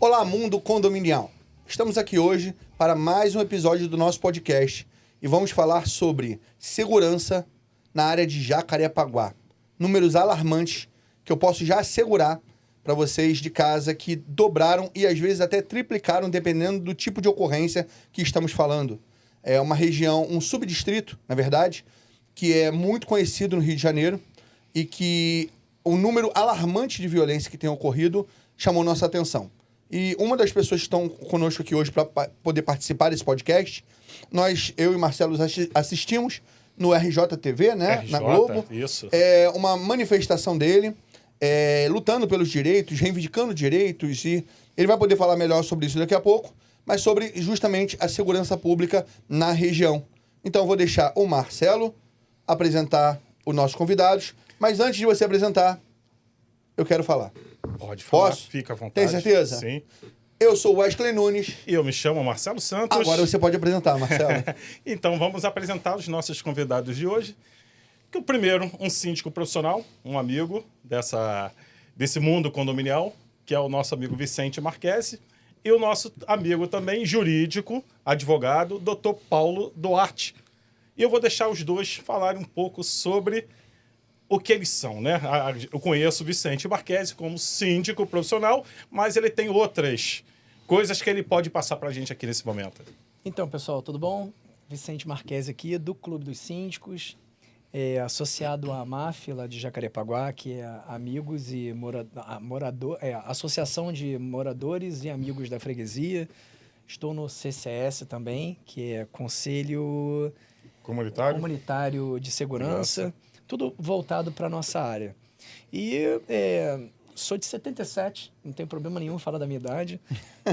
Olá, mundo condominial. Estamos aqui hoje para mais um episódio do nosso podcast e vamos falar sobre segurança na área de Jacarepaguá. Números alarmantes que eu posso já assegurar para vocês de casa que dobraram e às vezes até triplicaram dependendo do tipo de ocorrência que estamos falando. É uma região, um subdistrito, na verdade, que é muito conhecido no Rio de Janeiro e que o número alarmante de violência que tem ocorrido chamou nossa atenção. E uma das pessoas que estão conosco aqui hoje para poder participar desse podcast, eu e Marcelo assistimos no RJTV, né? RJ, na Globo. Isso. É uma manifestação dele, lutando pelos direitos, reivindicando direitos, e ele vai poder falar melhor sobre isso daqui a pouco, mas sobre justamente a segurança pública na região. Então eu vou deixar o Marcelo apresentar os nossos convidados, mas antes de você apresentar, eu quero falar. Pode falar, Posso? fica à vontade. Tem certeza? Sim. Eu sou o Wesley Nunes. E eu me chamo Marcelo Santos. Agora você pode apresentar, Marcelo. Então, vamos apresentar os nossos convidados de hoje. Que o primeiro, um síndico profissional, um amigo desse mundo condominial, que é o nosso amigo Vicente Marquesi, e o nosso amigo também jurídico, advogado, Dr. Paulo Duarte. E eu vou deixar os dois falarem um pouco sobre o que eles são, né? Eu conheço o Vicente Marquesi como síndico profissional, mas ele tem outras coisas que ele pode passar para a gente aqui nesse momento. Então, pessoal, tudo bom? Vicente Marquesi aqui, do Clube dos Síndicos, associado à MAF, lá de Jacarepaguá, que é Amigos e Associação de Moradores e Amigos da Freguesia. Estou no CCS também, que é Conselho Comunitário de Segurança. Tudo voltado para a nossa área. E sou de 77, não tem problema nenhum falar da minha idade.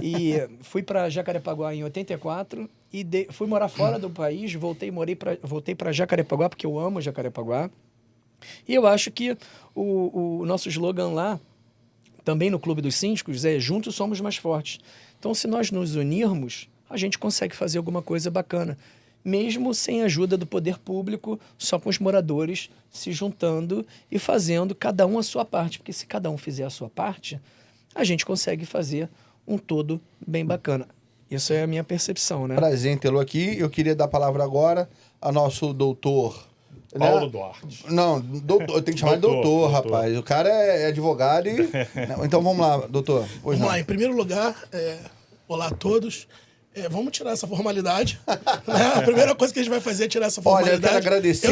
E fui para Jacarepaguá em 84 e fui morar fora do país, voltei para Jacarepaguá, porque eu amo Jacarepaguá. E eu acho que o nosso slogan lá, também no Clube dos Síndicos, é Juntos Somos Mais Fortes. Então, se nós nos unirmos, a gente consegue fazer alguma coisa bacana. Mesmo sem a ajuda do poder público, só com os moradores se juntando e fazendo cada um a sua parte. Porque se cada um fizer a sua parte, a gente consegue fazer um todo bem bacana. Isso é a minha percepção, né? Prazer em tê-lo aqui. Eu queria dar a palavra agora ao nosso doutor... Paulo Duarte. Não, doutor, eu tenho que chamar de doutor, rapaz. O cara é advogado e... Então vamos lá, doutor. Vamos lá, em primeiro lugar, olá a todos. Vamos tirar essa formalidade. Né? A primeira coisa que a gente vai fazer é tirar essa formalidade. Olha, eu quero agradecer,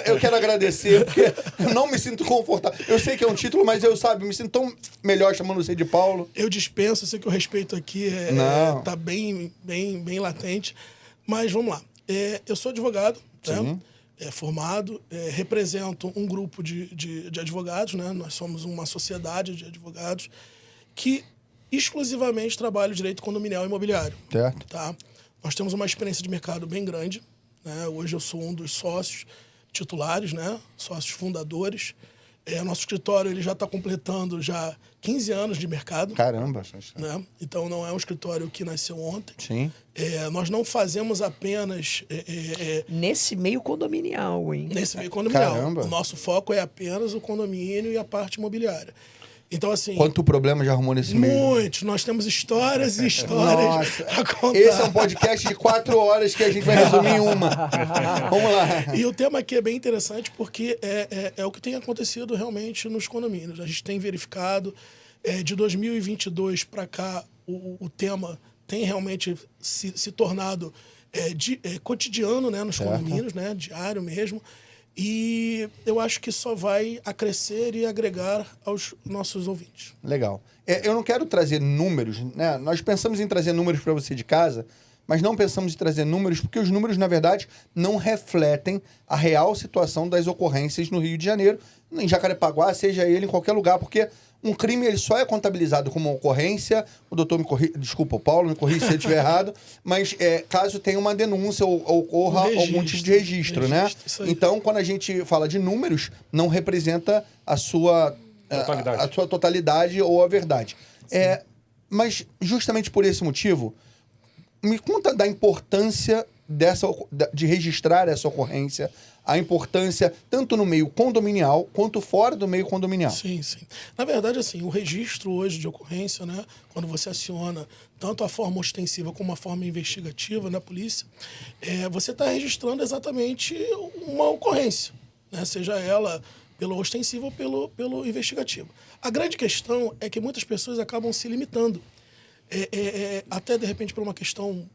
eu quero agradecer, porque eu não me sinto confortável. Eu sei que é um título, mas eu me sinto tão melhor chamando você de Paulo. Eu dispenso, eu sei que o respeito aqui tá bem latente. Mas vamos lá. Eu sou advogado, né? Formado, represento um grupo de advogados, né? Nós somos uma sociedade de advogados que exclusivamente trabalho direito condominial e imobiliário. Certo. Tá? Nós temos uma experiência de mercado bem grande. Né? Hoje eu sou um dos sócios titulares, né? Sócios fundadores. Nosso escritório ele já está completando 15 anos de mercado. Caramba. Né? Então não é um escritório que nasceu ontem. Sim. Nós não fazemos apenas... Nesse meio condominial, hein? Nesse meio condominial. Caramba. O nosso foco é apenas o condomínio e a parte imobiliária. Então, assim... Quanto problema já arrumou nesse meio? Muitos. Nós temos histórias e histórias a contar. Esse é um podcast de 4 horas que a gente vai resumir em uma. Vamos lá. E o tema aqui é bem interessante porque é o que tem acontecido realmente nos condomínios. A gente tem verificado, de 2022 para cá, o tema tem realmente se tornado cotidiano, né, nos condomínios, né, diário mesmo. E eu acho que só vai acrescer e agregar aos nossos ouvintes. Legal. Eu não quero trazer números, né? Nós pensamos em trazer números para você de casa, mas não pensamos em trazer números porque os números, na verdade, não refletem a real situação das ocorrências no Rio de Janeiro, em Jacarepaguá, seja ele em qualquer lugar, porque um crime ele só é contabilizado como uma ocorrência. O doutor me corrige, desculpa, o Paulo me corrige se eu estiver errado, mas caso tenha uma denúncia ou ocorra algum tipo de registro, né? Então, quando a gente fala de números, não representa a sua totalidade ou a verdade. Mas, justamente por esse motivo, me conta da importância de registrar essa ocorrência, a importância tanto no meio condominial quanto fora do meio condominial. Sim, sim. Na verdade, assim, o registro hoje de ocorrência, né, quando você aciona tanto a forma ostensiva como a forma investigativa na polícia, você está registrando exatamente uma ocorrência, né, seja ela pelo ostensivo ou pelo investigativo. A grande questão é que muitas pessoas acabam se limitando, até de repente por uma questão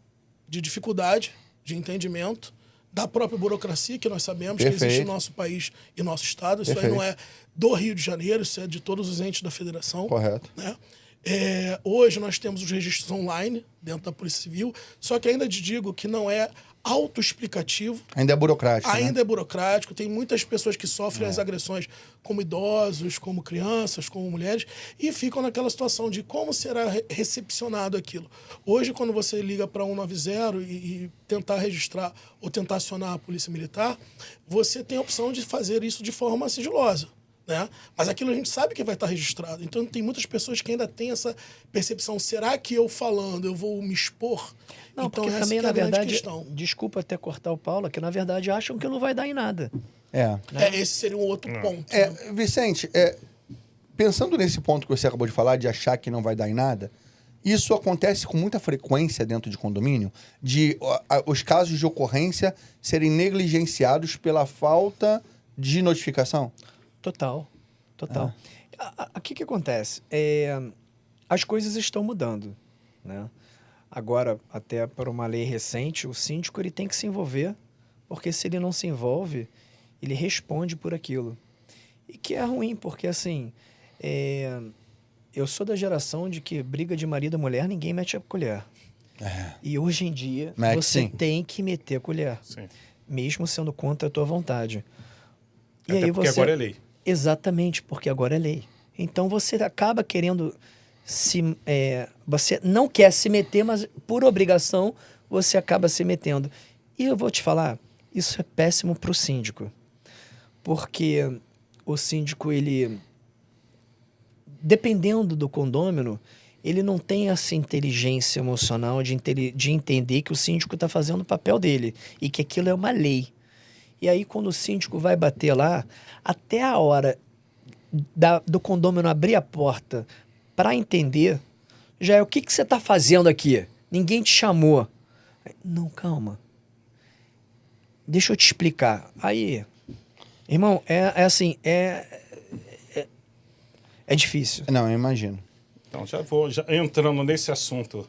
de dificuldade, de entendimento, da própria burocracia, que nós sabemos que existe no nosso país e nosso estado. Isso aí não é do Rio de Janeiro, isso é de todos os entes da federação. Correto. Né? Hoje nós temos os registros online dentro da Polícia Civil, só que ainda te digo que não é autoexplicativo. Ainda é burocrático. Ainda é burocrático. Tem muitas pessoas que sofrem as agressões como idosos, como crianças, como mulheres, e ficam naquela situação de como será recepcionado aquilo. Hoje, quando você liga para 190 e tentar registrar ou tentar acionar a Polícia Militar, você tem a opção de fazer isso de forma sigilosa. Né? Mas aquilo a gente sabe que vai estar registrado. Então tem muitas pessoas que ainda têm essa percepção. Será que eu falando eu vou me expor? Não, então porque essa também, que é a na verdade, questão. Desculpa até cortar o Paulo, que na verdade acham que não vai dar em nada. Esse seria um outro ponto. Né? Vicente, pensando nesse ponto que você acabou de falar, de achar que não vai dar em nada, isso acontece com muita frequência dentro de condomínio, de os casos de ocorrência serem negligenciados pela falta de notificação? Total. O que acontece? As coisas estão mudando, né? Agora, até por uma lei recente, o síndico ele tem que se envolver, porque se ele não se envolve, ele responde por aquilo. E que é ruim, porque assim, eu sou da geração de que briga de marido e mulher, ninguém mete a colher. E hoje em dia, você tem que meter a colher, mesmo sendo contra a tua vontade. E até aí porque agora é lei. Exatamente, porque agora é lei. Então você acaba querendo você não quer se meter, mas por obrigação você acaba se metendo. E eu vou te falar, isso é péssimo para o síndico. Porque o síndico, ele, dependendo do condômino, ele não tem essa inteligência emocional de entender que o síndico está fazendo o papel dele e que aquilo é uma lei. E aí, quando o síndico vai bater lá, até a hora do condômino abrir a porta para entender, já é o que você está fazendo aqui? Ninguém te chamou. Não, calma. Deixa eu te explicar. Aí, irmão, é difícil. Não, eu imagino. Então, já entrando nesse assunto,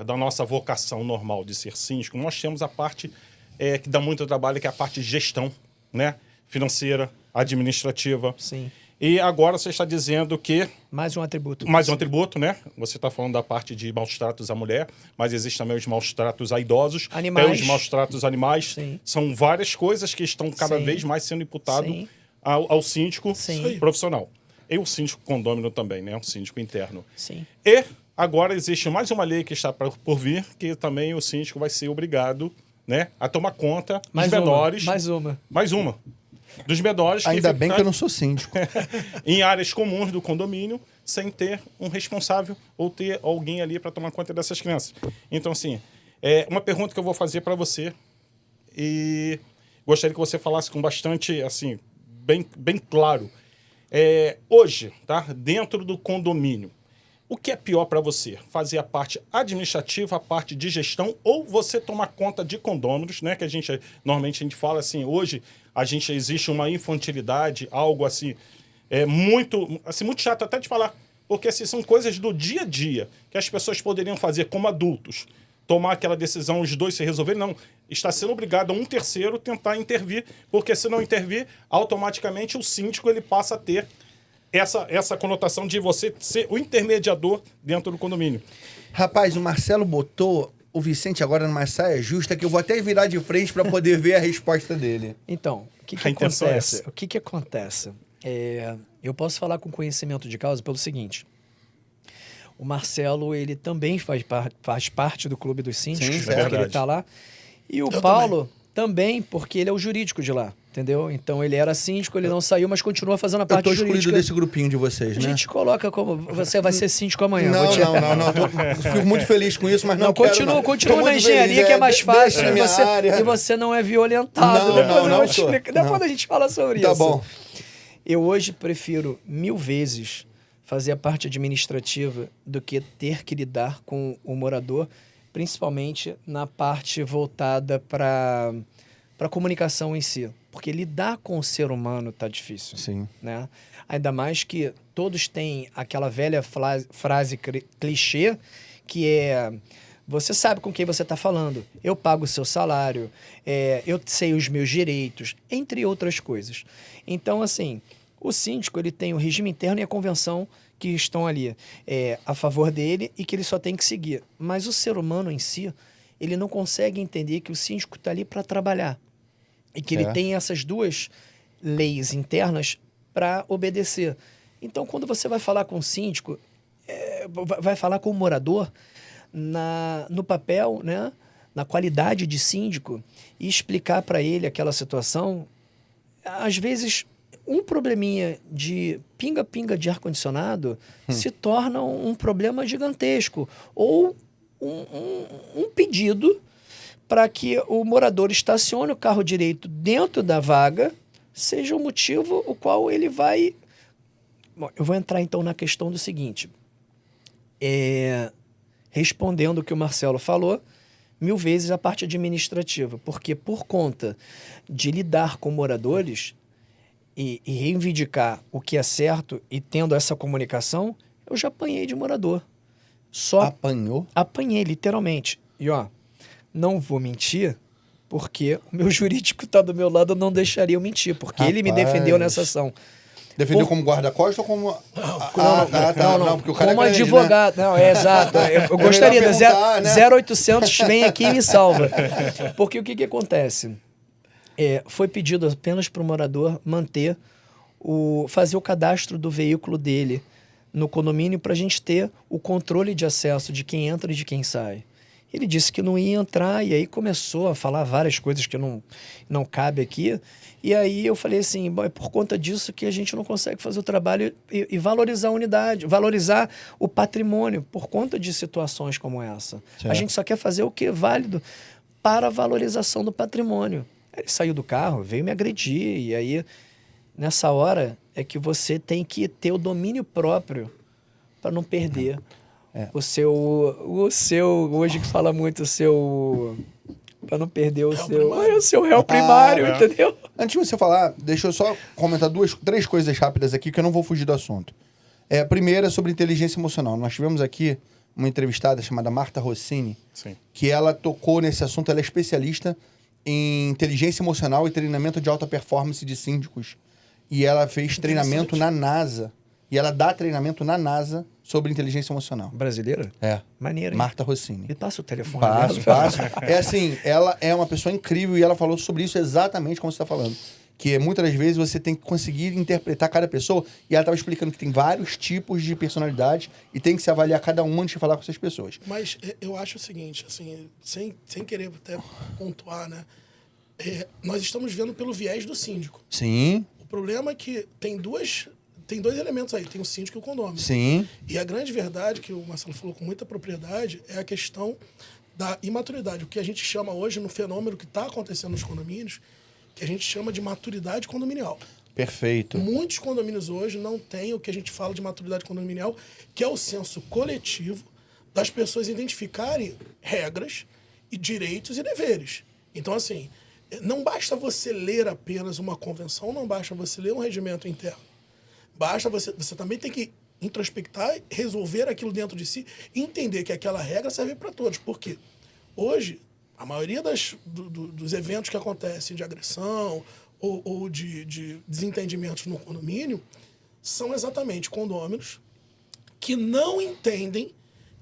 da nossa vocação normal de ser síndico, nós temos a parte que dá muito trabalho, que é a parte de gestão, né? Financeira, administrativa. Sim. E agora você está dizendo que... Mais um atributo. Mais um atributo, né? Você está falando da parte de maus tratos à mulher, mas existe também os maus tratos a idosos. Animais. Tem os maus tratos a animais. Sim. São várias coisas que estão cada vez mais sendo imputado ao síndico profissional. E o síndico condômino também, né? O síndico interno. Sim. E agora existe mais uma lei que está por vir, que também o síndico vai ser obrigado, né, a tomar conta dos menores. Mais uma. Dos menores. Ainda bem que eu não sou síndico. Em áreas comuns do condomínio, sem ter um responsável ou ter alguém ali para tomar conta dessas crianças. Então, assim, uma pergunta que eu vou fazer para você e gostaria que você falasse com bastante, assim, bem claro. Hoje, tá, dentro do condomínio, o que é pior para você? Fazer a parte administrativa, a parte de gestão, ou você tomar conta de condôminos, né? Que normalmente a gente fala assim, hoje existe uma infantilidade, algo assim, muito chato até de falar, porque assim, são coisas do dia a dia que as pessoas poderiam fazer como adultos, tomar aquela decisão, os dois se resolverem, não. Está sendo obrigado a um terceiro tentar intervir, porque se não intervir, automaticamente o síndico ele passa a ter essa conotação de você ser o intermediador dentro do condomínio. Rapaz, o Marcelo botou o Vicente agora numa saia justa que eu vou até virar de frente para poder ver a resposta dele. Então, o que acontece? O que acontece? Eu posso falar com conhecimento de causa pelo seguinte. O Marcelo, ele também faz parte do Clube dos Síndicos, Sim, porque ele está lá. E o Paulo Também porque ele é o jurídico de lá, entendeu? Então ele era síndico, ele não saiu, mas continua fazendo a parte Eu tô excluído jurídica. desse grupinho de vocês, né? A gente coloca como você vai ser síndico amanhã. Não, Vou te- não. Fico muito feliz com isso, mas não, Não, quero, continua, não. continua Tô na muito engenharia, feliz, que é mais fácil deixa na e minha você, área. e você não é violentado. Não, Depois eu não vou te sou. explicar. Depois Não. a gente fala sobre Tá isso. bom. Eu hoje prefiro 1000 vezes fazer a parte administrativa do que ter que lidar com o morador, principalmente na parte voltada para a comunicação em si. Porque lidar com o ser humano tá difícil. Sim. Né? Ainda mais que todos têm aquela velha frase clichê que é: você sabe com quem você está falando, eu pago o seu salário, eu sei os meus direitos, entre outras coisas. Então, assim, o síndico ele tem o regime interno e a convenção que estão ali a favor dele e que ele só tem que seguir. Mas o ser humano em si, ele não consegue entender que o síndico está ali para trabalhar. E que ele tem essas duas leis internas para obedecer. Então, quando você vai falar com o síndico, vai falar com o morador no papel, né, na qualidade de síndico, e explicar para ele aquela situação, às vezes um probleminha de pinga-pinga de ar-condicionado se torna um problema gigantesco. Ou um pedido para que o morador estacione o carro direito dentro da vaga, seja o motivo o qual ele vai... Bom, eu vou entrar então na questão do seguinte. Respondendo o que o Marcelo falou, 1000 vezes a parte administrativa, porque por conta de lidar com moradores e reivindicar o que é certo e tendo essa comunicação, eu já apanhei de morador. Apanhou? Apanhei, literalmente. E ó, não vou mentir, porque o meu jurídico está do meu lado, eu não deixaria eu mentir, porque ele me defendeu nessa ação. Defendeu como guarda-costas ou como... Não, porque o cara como é grande, advogado. Né? Não, exato. Eu gostaria, melhor perguntar, né? 0800, vem aqui e me salva. Porque o que acontece? Foi pedido apenas para o morador fazer o cadastro do veículo dele no condomínio para a gente ter o controle de acesso de quem entra e de quem sai. Ele disse que não ia entrar e aí começou a falar várias coisas que não cabe aqui. E aí eu falei assim, bom, é por conta disso que a gente não consegue fazer o trabalho e valorizar a unidade, valorizar o patrimônio por conta de situações como essa. Certo. A gente só quer fazer o que é válido para a valorização do patrimônio. Ele saiu do carro, veio me agredir e aí nessa hora é que você tem que ter o domínio próprio para não perder o seu, hoje que fala muito, o seu... Para não perder o seu réu primário, entendeu? Antes de você falar, deixa eu só comentar 3 coisas rápidas aqui que eu não vou fugir do assunto. A primeira é sobre inteligência emocional. Nós tivemos aqui uma entrevistada chamada Marta Rossini, Sim. que ela tocou nesse assunto. Ela é especialista em inteligência emocional e treinamento de alta performance de síndicos. E ela fez treinamento na NASA. E ela dá treinamento na NASA sobre inteligência emocional. Brasileira? Maneira, hein? Marta Rossini. Me passa o telefone Passo. É assim, ela é uma pessoa incrível e ela falou sobre isso exatamente como você está falando. Que muitas das vezes você tem que conseguir interpretar cada pessoa. E ela estava explicando que tem vários tipos de personalidade e tem que se avaliar cada um antes de falar com essas pessoas. Mas eu acho o seguinte, assim, sem querer até pontuar, né? Nós estamos vendo pelo viés do síndico. Sim. O problema é que tem dois elementos aí, tem o síndico e o condômino. Sim. E a grande verdade, que o Marcelo falou com muita propriedade, é a questão da imaturidade. O que a gente chama hoje, no fenômeno que está acontecendo nos condomínios, que a gente chama de maturidade condominial. Perfeito. Muitos condomínios hoje não têm o que a gente fala de maturidade condominial, que é o senso coletivo das pessoas identificarem regras e direitos e deveres. Então, assim, não basta você ler apenas uma convenção, não basta você ler um regimento interno. Basta você também tem que introspectar, resolver aquilo dentro de si e entender que aquela regra serve para todos. Por quê? Hoje, a maioria dos eventos que acontecem de agressão ou de desentendimentos no condomínio são exatamente condôminos que não entendem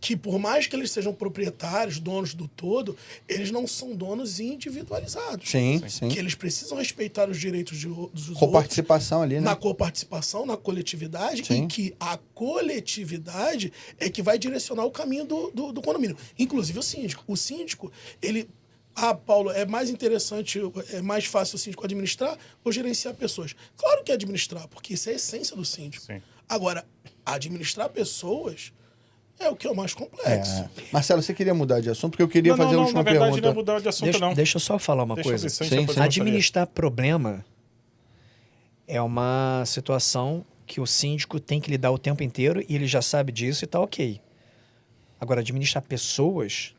que, por mais que eles sejam proprietários, donos do todo, eles não são donos individualizados. Sim. Que eles precisam respeitar os direitos dos outros. Coparticipação ali, né? Na coparticipação, na coletividade, Sim. e que a coletividade é que vai direcionar o caminho do condomínio. Inclusive o síndico. O síndico, ele, Paulo, é mais interessante, é mais fácil o síndico administrar ou gerenciar pessoas? Claro que é administrar, porque isso é a essência do síndico. Sim. Agora, administrar pessoas é o que é o mais complexo. Marcelo, você queria mudar de assunto? Porque eu queria fazer a última na verdade, pergunta. não é mudar de assunto, não. Deixa eu só falar uma coisa. Sim. Administrar problema é uma situação que o síndico tem que lidar o tempo inteiro e ele já sabe disso e tá ok. Agora, administrar pessoas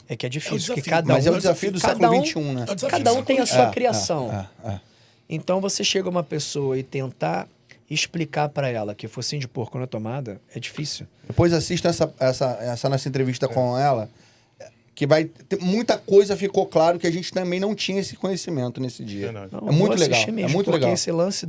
é que é difícil. Que cada Mas é um, o desafio do cada século um, XXI, né? É o desafio Cada do um tem a século sua criação. É. Então, você chega a uma pessoa e tentar explicar para ela que focinho de porco na tomada é difícil. Depois assista essa nossa entrevista com ela, que vai ter, muita coisa ficou claro que a gente também não tinha esse conhecimento nesse dia. Verdade. Não, É muito vou assistir legal, mesmo, é muito porque legal. esse lance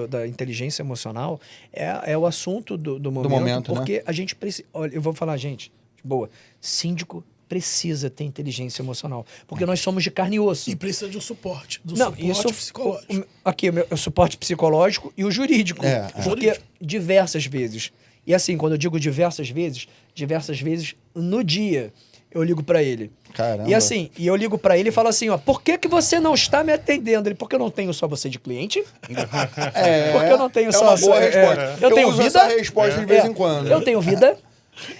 da inteligência emocional é o assunto do momento, momento, porque a gente precisa... Olha, eu vou falar, gente, de boa, síndico precisa ter inteligência emocional, porque nós somos de carne e osso. E precisa de um suporte, Isso, psicológico. Aqui, o suporte psicológico e o jurídico. Porque diversas vezes, e assim, quando eu digo diversas vezes no dia eu ligo para ele. Caramba. E assim, eu ligo para ele e falo assim, ó, por que você não está me atendendo? Ele, porque eu não tenho só você de cliente? Porque eu não tenho só uma boa resposta. eu tenho uso vida. essa resposta de vez em quando. Eu tenho vida.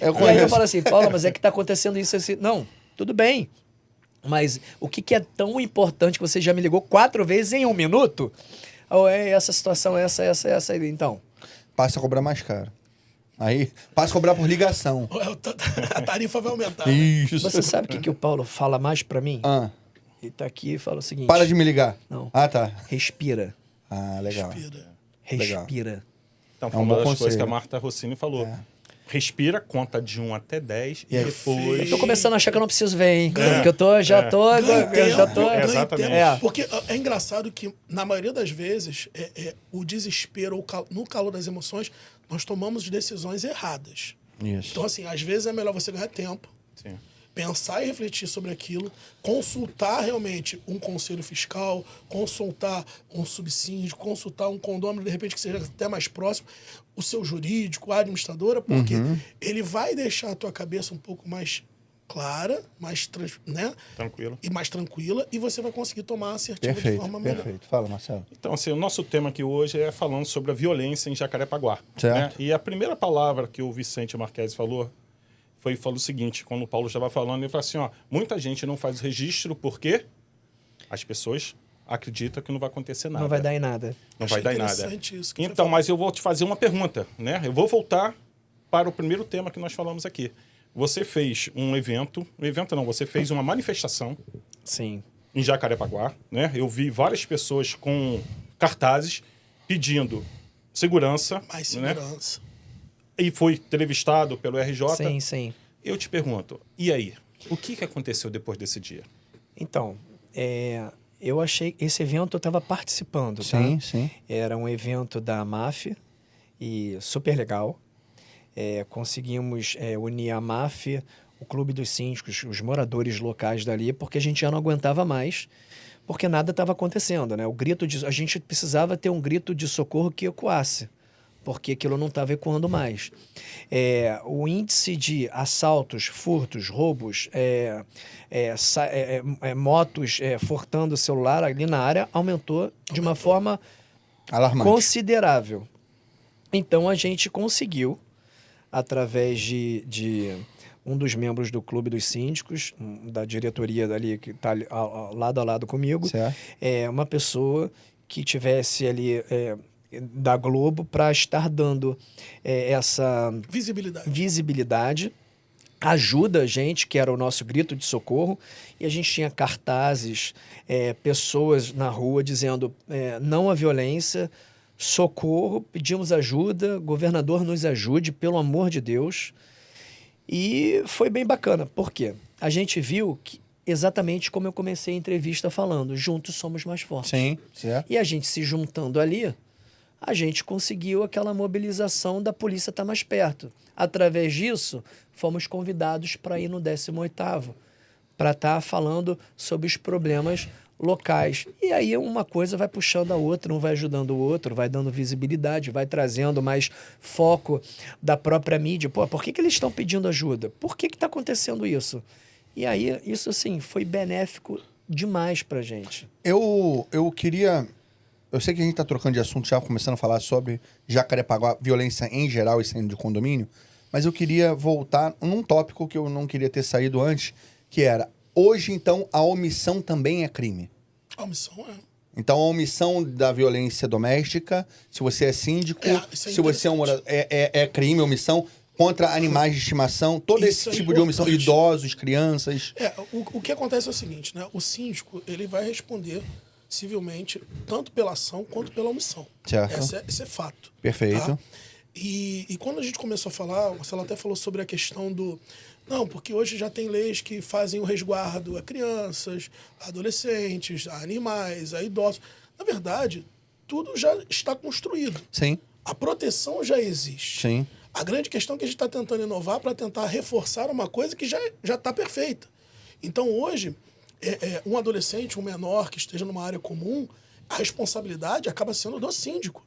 Eu E aí eu conheço. falo assim, Paulo, mas é que tá acontecendo isso assim. Não, tudo bem. Mas o que é tão importante que você já me ligou 4 vezes em 1 minuto? Ou é essa situação, essa. Então, Passa a cobrar mais caro. Aí, passa a cobrar por ligação. A tarifa vai aumentar. Isso. você sabe o que o Paulo fala mais pra mim? Ah, Ele tá aqui e fala o seguinte. para de me ligar. Não. Ah, tá. Respira. Ah, legal. Respira. Então, É foi um uma bom das coisas conselho. que a Marta Rossini falou. Respira, conta de 1 até 10 e depois... Eu tô começando a achar que eu não preciso ver, hein? Porque eu já tô... Exatamente. Porque é engraçado que, na maioria das vezes, o desespero, no calor das emoções, nós tomamos decisões erradas. Isso. Então, assim, às vezes é melhor você ganhar tempo, Sim. pensar e refletir sobre aquilo, consultar realmente um conselho fiscal, consultar um subsíndico, consultar um condômino, de repente, que seja até mais próximo, o seu jurídico, a administradora, porque ele vai deixar a tua cabeça um pouco mais clara, né? Tranquilo. E mais tranquila, e você vai conseguir tomar assertiva de forma melhor. Perfeito. Fala, Marcelo. Então, assim, o nosso tema aqui hoje é falando sobre a violência em Jacarepaguá. Certo. Né? E a primeira palavra que o Vicente Marquesi falou o seguinte, quando o Paulo estava falando, ele falou assim, ó, muita gente não faz o registro porque as pessoas acreditam que não vai acontecer nada. Não vai dar em nada. Não vai dar em nada. Interessante isso que você Então, falou. mas eu vou te fazer uma pergunta, né? Eu vou voltar para o primeiro tema que nós falamos aqui. Você fez você fez uma manifestação Sim. em Jacarepaguá, né? Eu vi várias pessoas com cartazes pedindo segurança, Mais né? segurança. E foi entrevistado pelo RJ. Sim, sim. Eu te pergunto, e aí? O que aconteceu depois desse dia? Então, eu achei... Esse evento eu estava participando, tá? Sim, sim. Era um evento da máfia e super legal. Conseguimos unir a máfia, o Clube dos Síndicos, os moradores locais dali, porque a gente já não aguentava mais, porque nada estava acontecendo, né? A gente precisava ter um grito de socorro que ecoasse, porque aquilo não estava ecoando mais. O índice de assaltos, furtos, roubos, motos furtando o celular ali na área aumentou de uma forma Alarmante. considerável. Então, a gente conseguiu, através de um dos membros do Clube dos Síndicos, da diretoria dali, que está lado a lado comigo, Certo. uma pessoa que tivesse ali da Globo para estar dando essa visibilidade, ajuda a gente, que era o nosso grito de socorro, e a gente tinha cartazes, pessoas na rua dizendo não à violência, socorro, pedimos ajuda, governador nos ajude, pelo amor de Deus. E foi bem bacana. Por quê? A gente viu que, exatamente como eu comecei a entrevista falando, juntos somos mais fortes. Sim, certo. E a gente se juntando ali, a gente conseguiu aquela mobilização da polícia estar mais perto. Através disso, fomos convidados para ir no 18º, para estar falando sobre os problemas locais. E aí uma coisa vai puxando a outra, um vai ajudando o outro, vai dando visibilidade, vai trazendo mais foco da própria mídia. Pô, por que eles estão pedindo ajuda? Por que está acontecendo isso? E aí, isso assim, foi benéfico demais pra gente. Eu queria... Eu sei que a gente tá trocando de assunto já, começando a falar sobre Jacarepaguá, violência em geral e saindo de condomínio, mas eu queria voltar num tópico que eu não queria ter saído antes, que era, hoje, então, a omissão também é crime. A omissão é. Então, a omissão da violência doméstica, se você é síndico, se você é um morador, é crime, omissão contra animais de estimação, todo esse tipo de omissão, idosos, crianças. O que acontece é o seguinte, né? O síndico, ele vai responder civilmente, tanto pela ação quanto pela omissão. Certo. Esse é fato. Perfeito. Tá? E quando a gente começou a falar, o Marcelo até falou sobre a questão do... Não, porque hoje já tem leis que fazem o resguardo a crianças, a adolescentes, a animais, a idosos. Na verdade, tudo já está construído. Sim. A proteção já existe. Sim. A grande questão é que a gente está tentando inovar para tentar reforçar uma coisa que já está perfeita. Então, hoje, um adolescente, um menor que esteja numa área comum, a responsabilidade acaba sendo do síndico.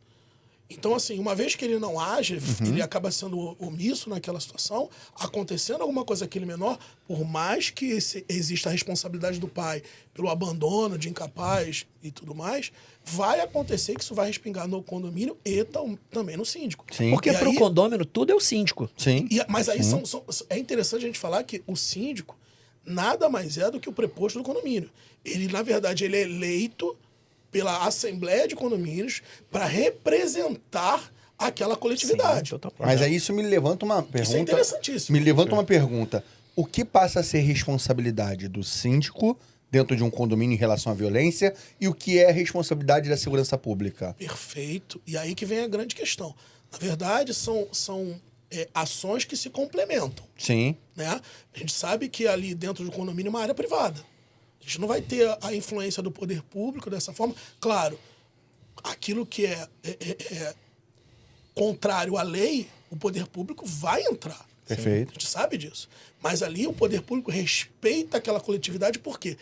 Então, assim, uma vez que ele não age, ele acaba sendo omisso naquela situação, acontecendo alguma coisa aquele menor, por mais que exista a responsabilidade do pai pelo abandono de incapaz e tudo mais, vai acontecer que isso vai respingar no condomínio e também no síndico. Sim. Porque pro condomínio tudo é o síndico. Sim. Mas aí é interessante a gente falar que o síndico nada mais é do que o preposto do condomínio. Ele, na verdade, ele é eleito pela Assembleia de Condomínios para representar aquela coletividade. Sim, mas aí isso me levanta uma pergunta. Isso é interessantíssimo. Me levanta uma pergunta. O que passa a ser responsabilidade do síndico dentro de um condomínio em relação à violência e o que é responsabilidade da segurança pública? Perfeito. E aí que vem a grande questão. Na verdade, são ações que se complementam. Sim. Né? A gente sabe que ali dentro do condomínio é uma área privada. A gente não vai ter a influência do poder público dessa forma. Claro, aquilo que é contrário à lei, o poder público vai entrar. Perfeito. A gente sabe disso. Mas ali o poder público respeita aquela coletividade, porque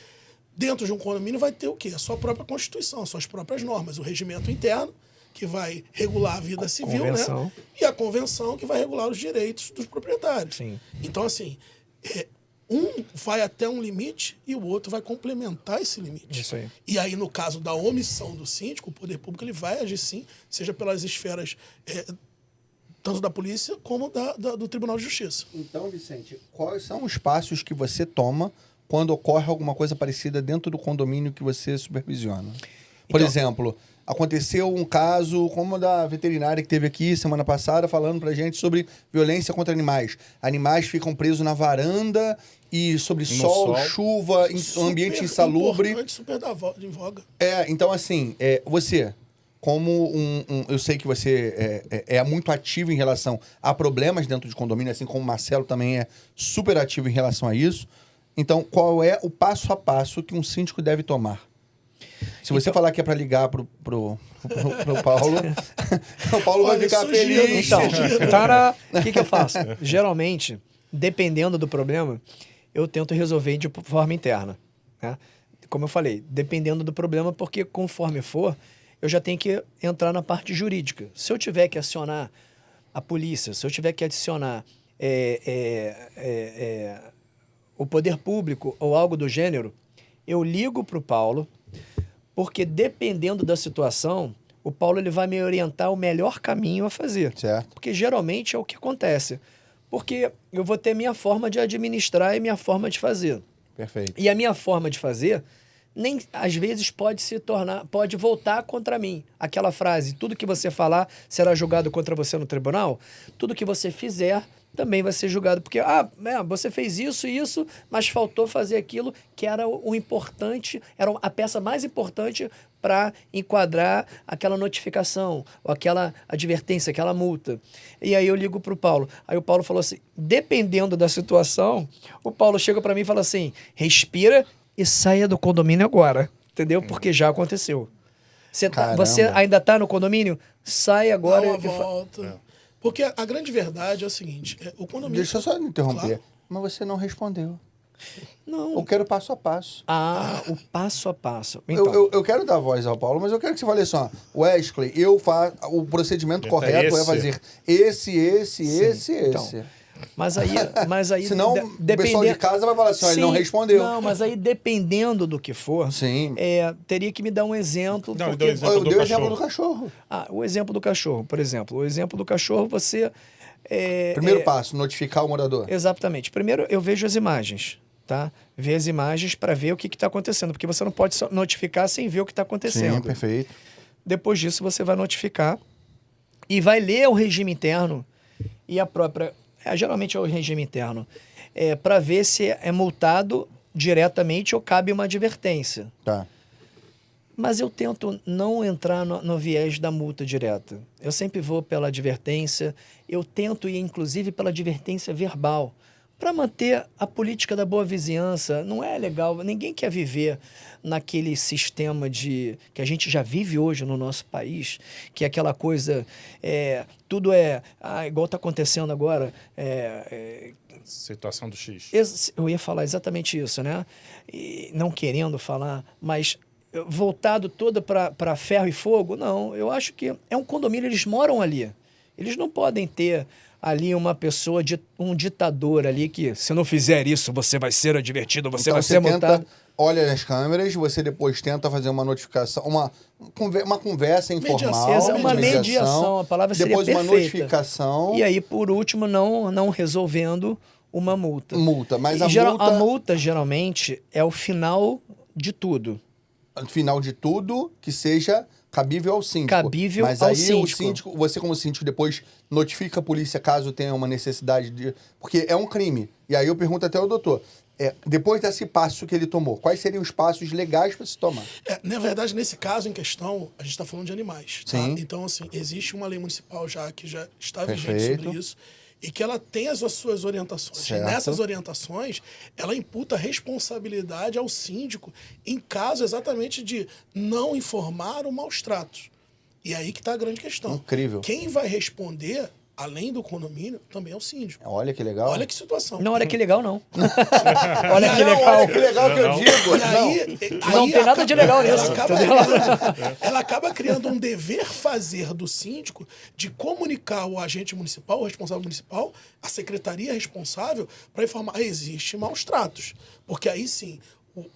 dentro de um condomínio vai ter o quê? A sua própria Constituição, as suas próprias normas, o regimento interno, que vai regular a vida civil, convenção, né? E a convenção, que vai regular os direitos dos proprietários. Sim. Então, assim, um vai até um limite e o outro vai complementar esse limite. Isso aí. E aí, no caso da omissão do síndico, o poder público ele vai agir sim, seja pelas esferas tanto da polícia como do Tribunal de Justiça. Então, Vicente, quais são os passos que você toma quando ocorre alguma coisa parecida dentro do condomínio que você supervisiona? Por exemplo, aconteceu um caso como o da veterinária que teve aqui semana passada falando pra gente sobre violência contra animais. Animais ficam presos na varanda e sobre sol, chuva, em ambiente insalubre. Super em voga. Então assim, você, como eu sei que você é muito ativo em relação a problemas dentro de condomínio, assim como o Marcelo também é super ativo em relação a isso. Então, qual é o passo a passo que um síndico deve tomar? Se você falar que é para ligar pro Paulo, o Paulo vai ficar feliz. Então, o que eu faço? Geralmente, dependendo do problema, eu tento resolver de forma interna. Né? Como eu falei, dependendo do problema, porque conforme for, eu já tenho que entrar na parte jurídica. Se eu tiver que acionar a polícia, se eu tiver que adicionar o poder público ou algo do gênero, eu ligo para o Paulo, porque dependendo da situação, o Paulo ele vai me orientar o melhor caminho a fazer. Certo. Porque geralmente é o que acontece. Porque eu vou ter minha forma de administrar e minha forma de fazer. Perfeito. E a minha forma de fazer, nem às vezes pode voltar contra mim. Aquela frase, tudo que você falar será julgado contra você no tribunal, tudo que você fizer também vai ser julgado, porque você fez isso e isso, mas faltou fazer aquilo que era o importante, era a peça mais importante para enquadrar aquela notificação, ou aquela advertência, aquela multa. E aí eu ligo para o Paulo. Aí o Paulo falou assim, dependendo da situação, o Paulo chega para mim e fala assim, respira e saia do condomínio agora, entendeu? Porque já aconteceu. Você ainda está no condomínio? Sai agora. Dá uma volta. Porque a grande verdade é o seguinte, o condomínio... Deixa eu só interromper. Claro. Mas você não respondeu. Não. Eu quero passo a passo. O passo a passo. Então, Eu quero dar voz ao Paulo, mas eu quero que você fale assim, ó, Wesley, o procedimento correto é fazer esse. Então, Mas aí Senão o pessoal de casa vai falar assim, ó, ele não respondeu. Não, mas aí dependendo do que for, Sim. teria que me dar um exemplo. Não, porque... Eu dei o exemplo do cachorro. O exemplo do cachorro, por exemplo. O exemplo do cachorro, você... Primeiro passo, notificar o morador. Exatamente. Primeiro, eu vejo as imagens, tá? Ver as imagens para ver o que está acontecendo, porque você não pode só notificar sem ver o que está acontecendo. Sim, perfeito. Depois disso, você vai notificar e vai ler o regime interno e a própria... geralmente é o regime interno. Para ver se é multado diretamente ou cabe uma advertência. Tá. Mas eu tento não entrar no viés da multa direta. Eu sempre vou pela advertência, eu tento ir, inclusive, pela advertência verbal, para manter a política da boa vizinhança. Não é legal, ninguém quer viver naquele sistema que a gente já vive hoje no nosso país, que é aquela coisa, tudo igual está acontecendo agora, situação do X. Eu ia falar exatamente isso, né? E não querendo falar, mas voltado toda para ferro e fogo, não. Eu acho que é um condomínio, eles moram ali. Eles não podem ter ali uma pessoa, um ditador ali que, se não fizer isso, você vai ser advertido, você vai ser multado. Olha nas câmeras, você depois tenta fazer uma notificação, uma conversa informal, uma mediação, a palavra seria depois perfeita. Uma notificação. E aí, por último, não resolvendo uma multa. Mas a multa, geralmente, é o final de tudo. Final de tudo que seja cabível ao síndico. Mas aí o síndico, você como síndico depois notifica a polícia caso tenha uma necessidade de... Porque é um crime. E aí eu pergunto até ao doutor, depois desse passo que ele tomou, quais seriam os passos legais para se tomar? Na verdade, nesse caso em questão, a gente está falando de animais. Tá? Sim. Então, assim, existe uma lei municipal que já está vigente sobre isso. E que ela tem as suas orientações. Certo. E nessas orientações, ela imputa responsabilidade ao síndico em caso exatamente de não informar o maus tratos. E aí que está a grande questão. Incrível. Quem vai responder, além do condomínio, também é o síndico. Olha que legal. Olha que situação. Não, olha que legal, não. Olha que legal. Olha que legal que eu digo. E aí, não tem nada de legal nisso. Ela acaba criando um dever fazer do síndico de comunicar o agente municipal, o responsável municipal, a secretaria responsável, para informar, existem maus tratos. Porque aí sim,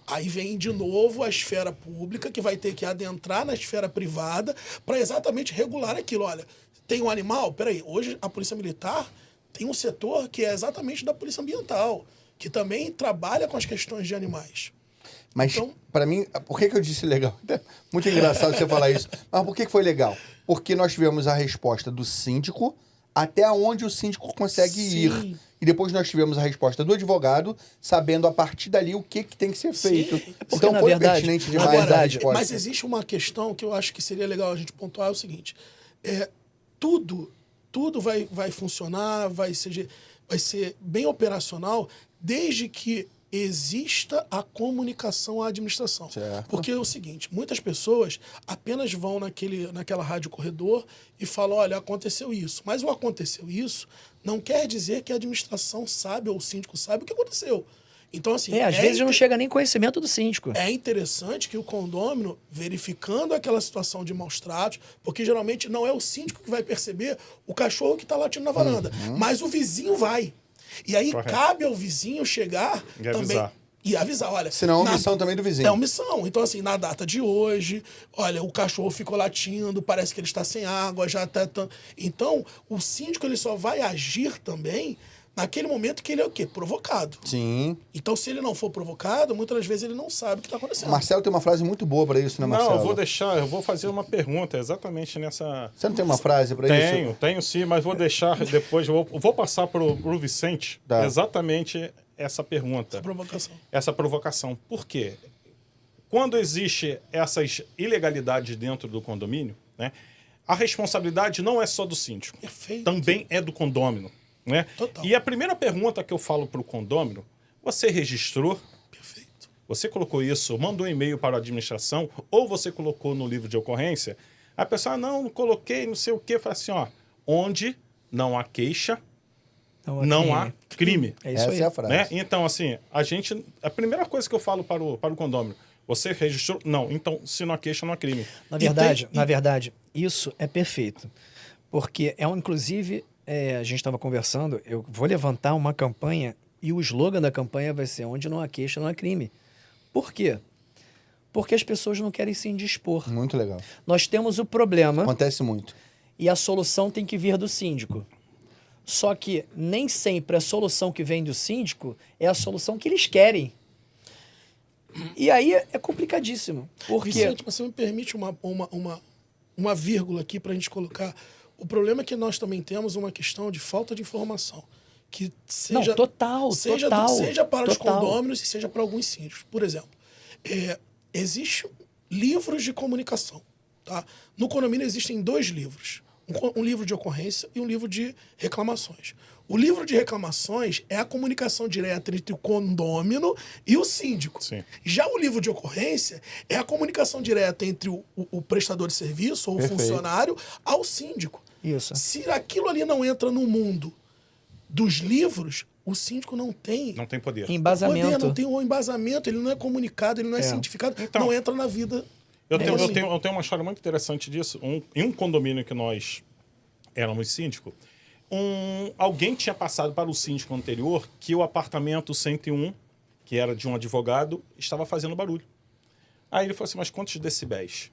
aí vem de novo a esfera pública, que vai ter que adentrar na esfera privada para exatamente regular aquilo. Olha, tem um animal? Peraí, hoje a Polícia Militar tem um setor que é exatamente da Polícia Ambiental, que também trabalha com as questões de animais. Mas, então, para mim, por que eu disse legal? Muito engraçado você falar isso. Mas por que foi legal? Porque nós tivemos a resposta do síndico até onde o síndico consegue ir. E depois nós tivemos a resposta do advogado, sabendo a partir dali o que tem que ser feito. Porque, então foi pertinente demais a resposta. Mas existe uma questão que eu acho que seria legal a gente pontuar, é o seguinte. Tudo vai funcionar, vai ser bem operacional, desde que exista a comunicação à administração. Certo. Porque é o seguinte, muitas pessoas apenas vão naquela rádio corredor e falam, olha, aconteceu isso. Mas o aconteceu isso não quer dizer que a administração sabe ou o síndico sabe o que aconteceu. Então, assim... às vezes não chega nem conhecimento do síndico. É interessante que o condômino, verificando aquela situação de maus tratos, porque geralmente não é o síndico que vai perceber o cachorro que está latindo na varanda, mas o vizinho vai. E aí cabe ao vizinho chegar e avisar, olha... Senão é omissão também do vizinho. É omissão. Então, assim, na data de hoje, olha, o cachorro ficou latindo, parece que ele está sem água, já está... Então, o síndico ele só vai agir também naquele momento que ele é o quê? Provocado. Sim. Então, se ele não for provocado, muitas das vezes ele não sabe o que está acontecendo. Marcelo tem uma frase muito boa para isso, né, Marcelo? Não, eu vou fazer uma pergunta exatamente nessa... Você não tem uma frase para isso? Tenho sim, mas vou deixar depois, vou passar pro Vicente exatamente essa pergunta. Essa provocação. Por quê? Quando existe essas ilegalidades dentro do condomínio, né, a responsabilidade não é só do síndico. Perfeito. Também é do condômino. Né? Total. E a primeira pergunta que eu falo para o condômino, você registrou? Perfeito. Você colocou isso, mandou um e-mail para a administração, ou você colocou no livro de ocorrência? A pessoa, não coloquei, não sei o quê. Fala assim, ó, onde não há queixa, não há crime. É isso Essa aí. é a frase. Né? Então, assim, a primeira coisa que eu falo para o condômino, você registrou? Não. Então, se não há queixa, não há crime. Na verdade, isso é perfeito. Porque inclusive, a gente estava conversando, eu vou levantar uma campanha e o slogan da campanha vai ser onde não há queixa, não há crime. Por quê? Porque as pessoas não querem se indispor. Muito legal. Nós temos o problema Acontece muito. e a solução tem que vir do síndico. Só que nem sempre a solução que vem do síndico é a solução que eles querem. E aí é complicadíssimo. Porque... Vicente, você me permite uma vírgula aqui para a gente colocar. O problema é que nós também temos uma questão de falta de informação. Que seja, não, total. Seja para os condôminos e seja para alguns síndicos. Por exemplo, existem livros de comunicação. Tá? No condomínio existem 2 livros. Um livro de ocorrência e um livro de reclamações. O livro de reclamações é a comunicação direta entre o condômino e o síndico. Sim. Já o livro de ocorrência é a comunicação direta entre o prestador de serviço ou o funcionário ao síndico. Isso. Se aquilo ali não entra no mundo dos livros, o síndico não tem poder. Embasamento. Não tem um embasamento, ele não é comunicado, ele não é cientificado, então, não entra na vida. Eu tenho uma história muito interessante disso. Em um condomínio que nós éramos síndico, alguém tinha passado para o síndico anterior que o apartamento 101, que era de um advogado, estava fazendo barulho. Aí ele falou assim, mas quantos decibéis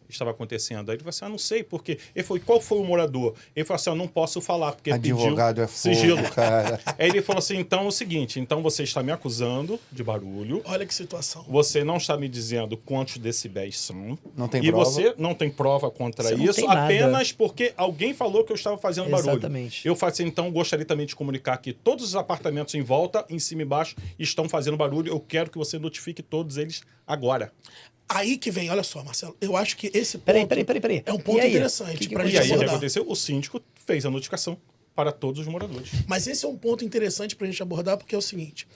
estava acontecendo? Aí ele falou assim, não sei, porque... Ele falou, qual foi o morador? Ele falou assim, eu não posso falar, porque advogado pediu é fogo, sigilo. cara. Aí ele falou assim, então é o seguinte, então você está me acusando de barulho. Olha que situação. Você não está me dizendo quantos decibéis são. Não tem e prova. você não tem prova contra Você não isso, tem nada. apenas porque alguém falou que eu estava fazendo barulho. Exatamente. Eu falei assim, então gostaria também de comunicar que todos os apartamentos em volta, em cima e embaixo, estão fazendo barulho. Eu quero que você notifique todos eles agora. Aí que vem, olha só, Marcelo, eu acho que esse ponto Peraí. é um ponto interessante para a gente E aí o que abordar. aconteceu? O síndico fez a notificação para todos os moradores. Mas esse é um ponto interessante para a gente abordar, porque é o seguinte,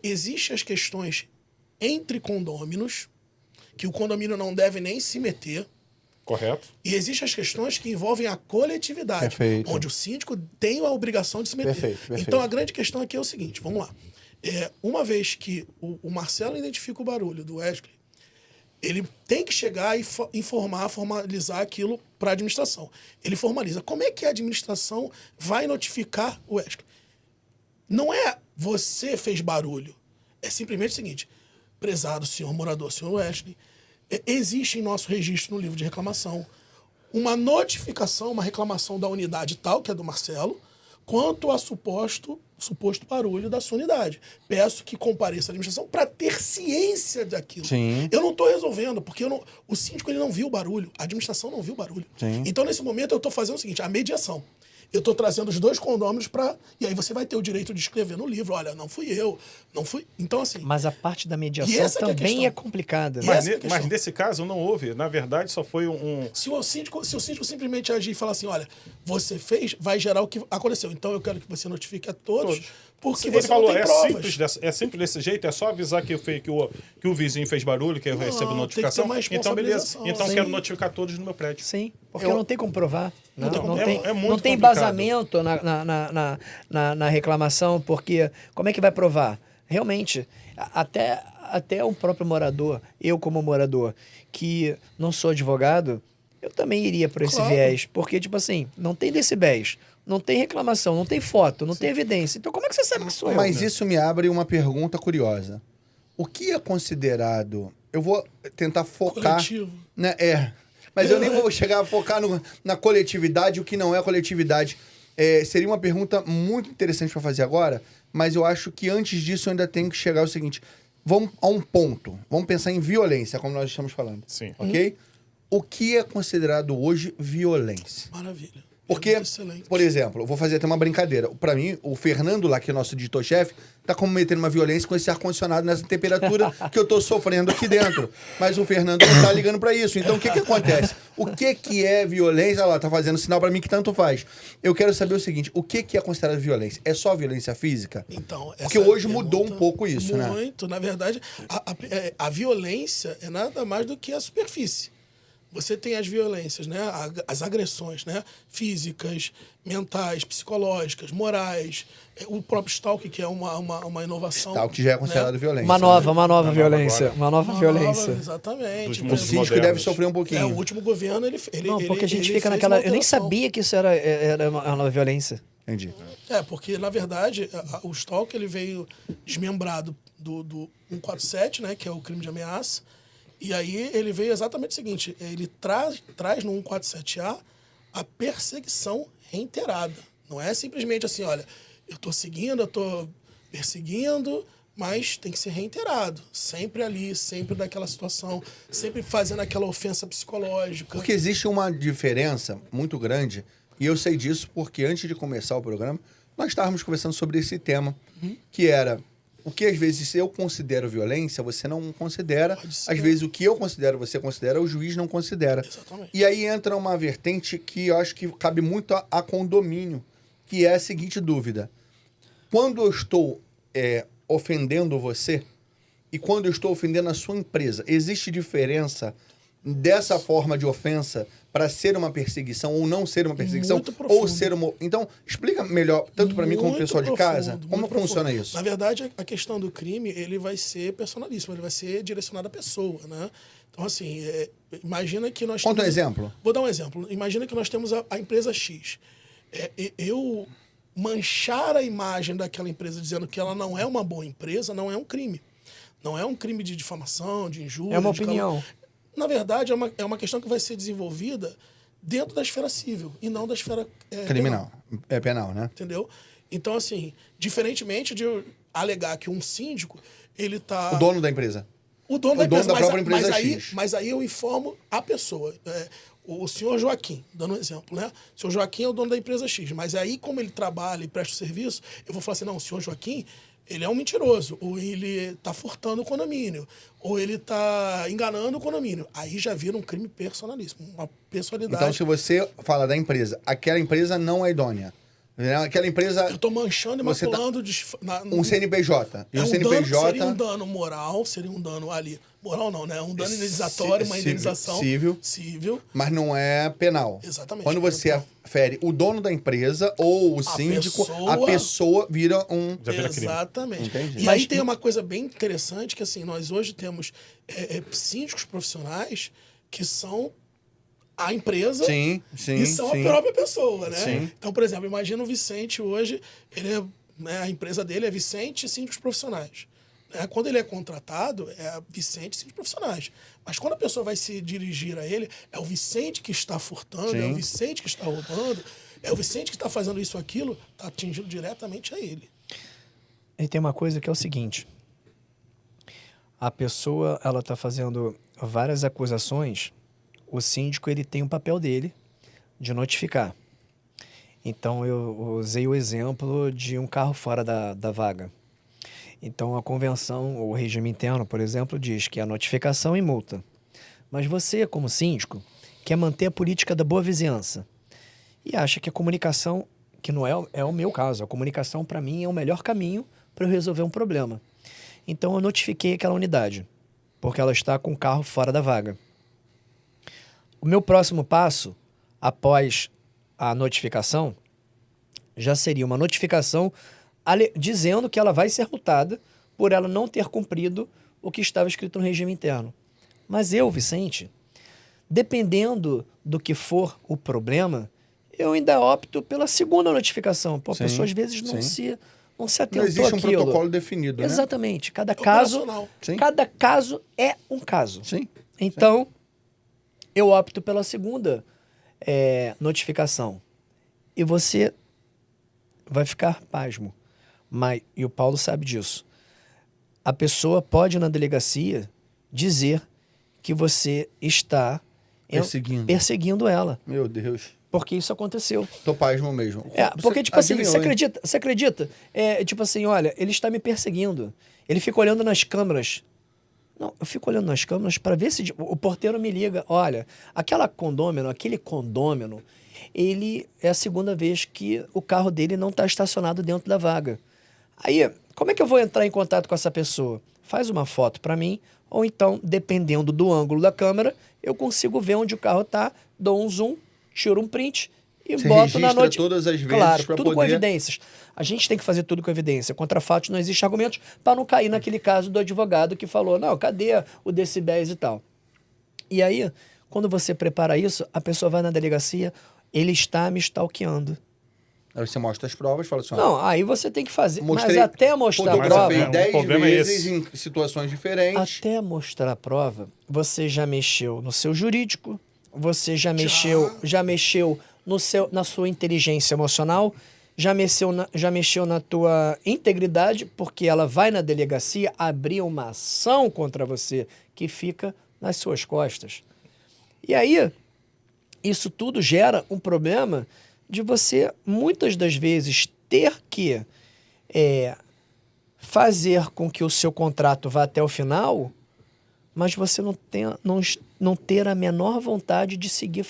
existem as questões entre condôminos, que o condomínio não deve nem se meter, Correto? e existem as questões que envolvem a coletividade, Perfeito. onde o síndico tem a obrigação de se meter. Perfeito. Então a grande questão aqui é o seguinte, vamos lá. Uma vez que o Marcelo identifica o barulho do Wesley, ele tem que chegar e formalizar aquilo para a administração. Ele formaliza. Como é que a administração vai notificar o Wesley? Não é você fez barulho. É simplesmente o seguinte, prezado senhor morador, senhor Wesley, existe em nosso registro no livro de reclamação uma notificação, uma reclamação da unidade tal, que é do Marcelo, quanto a suposto barulho da sua unidade. Peço que compareça à administração para ter ciência daquilo. Sim. Eu não estou resolvendo, porque o síndico ele não viu o barulho, a administração não viu o barulho. Sim. Então, nesse momento, eu estou fazendo o seguinte, a mediação. Eu estou trazendo os 2 condôminos para... E aí você vai ter o direito de escrever no livro, olha, não fui eu, não fui... Então, assim... Mas a parte da E mediação essa que é a também questão. é complicada. E Né? essa é a questão. Mas nesse caso não houve. Na verdade, só foi Se o síndico simplesmente agir e falar assim, olha, você fez, vai gerar o que aconteceu. Então eu quero que você notifique a todos. Porque Ele você falou, não tem provas. é simples desse jeito, é só avisar que o vizinho fez barulho, que eu recebo notificação. tem que ter uma Então, beleza. responsabilização. Então, Sim. quero notificar todos no meu prédio. Sim, porque não tem como provar. Não tem como- tem, é muito não tem complicado. embasamento na reclamação, porque como é que vai provar? Realmente, até o próprio morador, eu como morador, que não sou advogado, eu também iria por esse Claro. viés, porque, tipo assim, não tem decibéis, não tem reclamação, não tem foto, não tem evidência. Então, como é que você sabe que sou eu? Mas né? isso me abre uma pergunta curiosa. O que é considerado... Eu vou tentar focar... Coletivo. Né? Mas eu nem vou chegar a focar na coletividade, o que não é coletividade. Seria uma pergunta muito interessante para fazer agora, mas eu acho que antes disso eu ainda tenho que chegar ao seguinte. Vamos a um ponto. Vamos pensar em violência, como nós estamos falando. Sim. Ok? O que é considerado hoje violência? Maravilha. Porque, Pergunta excelente. por exemplo, eu vou fazer até uma brincadeira. Pra mim, o Fernando lá, que é nosso editor-chefe, tá cometendo uma violência com esse ar-condicionado nessa temperatura que eu tô sofrendo aqui dentro. Mas o Fernando não tá ligando pra isso. Então, o que acontece? O que é violência? Olha lá, tá fazendo sinal pra mim que tanto faz. Eu quero saber o seguinte, o que é considerado violência? É só violência física? Então, Porque hoje mudou um pouco isso, né? Muito. Na verdade, a violência é nada mais do que a superfície. você tem as violências, né? As agressões, né? Físicas, mentais, psicológicas, morais, o próprio stalking, que é uma inovação. Stalking já é considerado, né, violência. Uma nova violência. Uma nova violência. Exatamente. O síndico deve sofrer um pouquinho. O último governo, Não, porque a gente fica naquela... Eu nem sabia que isso era uma nova violência. Entendi. Porque, na verdade, o stalking ele veio desmembrado do 147, né? Que é o crime de ameaça. E aí ele veio exatamente o seguinte, ele traz no 147A a perseguição reiterada. Não é simplesmente assim, olha, eu estou perseguindo, mas tem que ser reiterado. Sempre ali, sempre naquela situação, sempre fazendo aquela ofensa psicológica. Porque existe uma diferença muito grande, e eu sei disso porque antes de começar o programa, nós estávamos conversando sobre esse tema, que era... O que às vezes eu considero violência, você não considera. Às vezes o que eu considero, você considera, o juiz não considera. Exatamente. E aí entra uma vertente que eu acho que cabe muito a condomínio, que é a seguinte dúvida. Quando eu estou ofendendo você e quando eu estou ofendendo a sua empresa, existe diferença dessa forma de ofensa para ser uma perseguição ou não ser uma perseguição? Muito profundo. Ou ser uma... Então, explica melhor, tanto para mim como o pessoal de casa, como funciona isso? Na verdade, a questão do crime, ele vai ser personalíssimo, ele vai ser direcionado à pessoa, né? Então, assim, imagina que nós Conta um exemplo. Vou dar um exemplo. Imagina que nós temos a empresa X. Eu manchar a imagem daquela empresa dizendo que ela não é uma boa empresa não é um crime. Não é um crime de difamação, de injúria. É uma opinião. Na verdade, é uma questão que vai ser desenvolvida dentro da esfera civil e não da esfera criminal. É penal, né? Entendeu? Então, assim, diferentemente de eu alegar que um síndico, ele tá... O dono da empresa. O dono da empresa, própria empresa X. Mas aí eu informo a pessoa. O senhor Joaquim, dando um exemplo, né? O senhor Joaquim é o dono da empresa X, mas aí como ele trabalha e presta o serviço, eu vou falar assim, não, o senhor Joaquim... Ele é um mentiroso, ou ele está furtando o condomínio, ou ele está enganando o condomínio. Aí já vira um crime personalíssimo, uma personalidade. Então, se você fala da empresa, aquela empresa não é idônea. Aquela empresa... Eu estou manchando e maculando... Um CNPJ. E o CNPJ... Seria um dano moral, seria um dano ali... Moral não, né? Um dano indenizatório, uma indenização... Civil. Mas não é penal. Exatamente. Quando você fere o dono da empresa ou o síndico, a pessoa vira um... Já vira crime. Exatamente. Entendi. E aí tem uma coisa bem interessante, que assim, nós hoje temos síndicos profissionais que são a empresa e são a própria pessoa, né? Sim. Então, por exemplo, imagina o Vicente hoje, a empresa dele é Vicente Síndicos Profissionais. Quando ele é contratado, é Vicente Síndicos Profissionais. Mas quando a pessoa vai se dirigir a ele, é o Vicente que está furtando, é o Vicente que está roubando, é o Vicente que está fazendo isso, aquilo, está atingindo diretamente a ele. E tem uma coisa que é o seguinte. A pessoa, ela está fazendo várias acusações, o síndico, ele tem um papel dele de notificar. Então, eu usei o exemplo de um carro fora da vaga. Então, a convenção, o regime interno, por exemplo, diz que é notificação e multa. Mas você, como síndico, quer manter a política da boa vizinhança e acha que a comunicação, que não é o meu caso, a comunicação, para mim, é o melhor caminho para eu resolver um problema. Então, eu notifiquei aquela unidade, porque ela está com o carro fora da vaga. O meu próximo passo, após a notificação, já seria uma notificação dizendo que ela vai ser multada por ela não ter cumprido o que estava escrito no regime interno. Mas eu, Vicente, dependendo do que for o problema, eu ainda opto pela segunda notificação. Pô, a pessoa às vezes não se atentou não existe àquilo. protocolo definido, né? Exatamente. Cada caso é um caso. Sim. Então, eu opto pela segunda notificação. E você vai ficar pasmo. E o Paulo sabe disso. A pessoa pode, na delegacia, dizer que você está perseguindo ela. Meu Deus. Porque isso aconteceu. Tô pasmo mesmo. Porque, tipo assim, você acredita? Tipo assim, olha, ele está me perseguindo. Ele fica olhando nas câmeras. Não, eu fico olhando nas câmeras para ver se... O porteiro me liga. Olha, aquele condômino, ele é a segunda vez que o carro dele não está estacionado dentro da vaga. Aí, como é que eu vou entrar em contato com essa pessoa? faz uma foto para mim, ou então, dependendo do ângulo da câmera, eu consigo ver onde o carro está, dou um zoom, tiro um print e Você boto na registra noite. todas as vezes Claro, pra tudo com poder- evidências. A gente tem que fazer tudo com evidência. Contra fatos não existe argumentos para não cair naquele caso do advogado que falou, não, cadê o decibéis e tal. E aí, quando você prepara isso, a pessoa vai na delegacia, ele está me stalkeando. Aí você mostra as provas, fala assim, ó, Não, aí você tem que fazer. mostrei- Mas até mostrar a fotografei prova. o 10 problema é vezes esse. em situações diferentes. Até mostrar a prova, você já mexeu no seu jurídico, você já mexeu na sua inteligência emocional, já mexeu na tua integridade, porque ela vai na delegacia abrir uma ação contra você que fica nas suas costas. E aí, isso tudo gera um problema de você, muitas das vezes, ter que fazer com que o seu contrato vá até o final, mas você não ter a menor vontade de seguir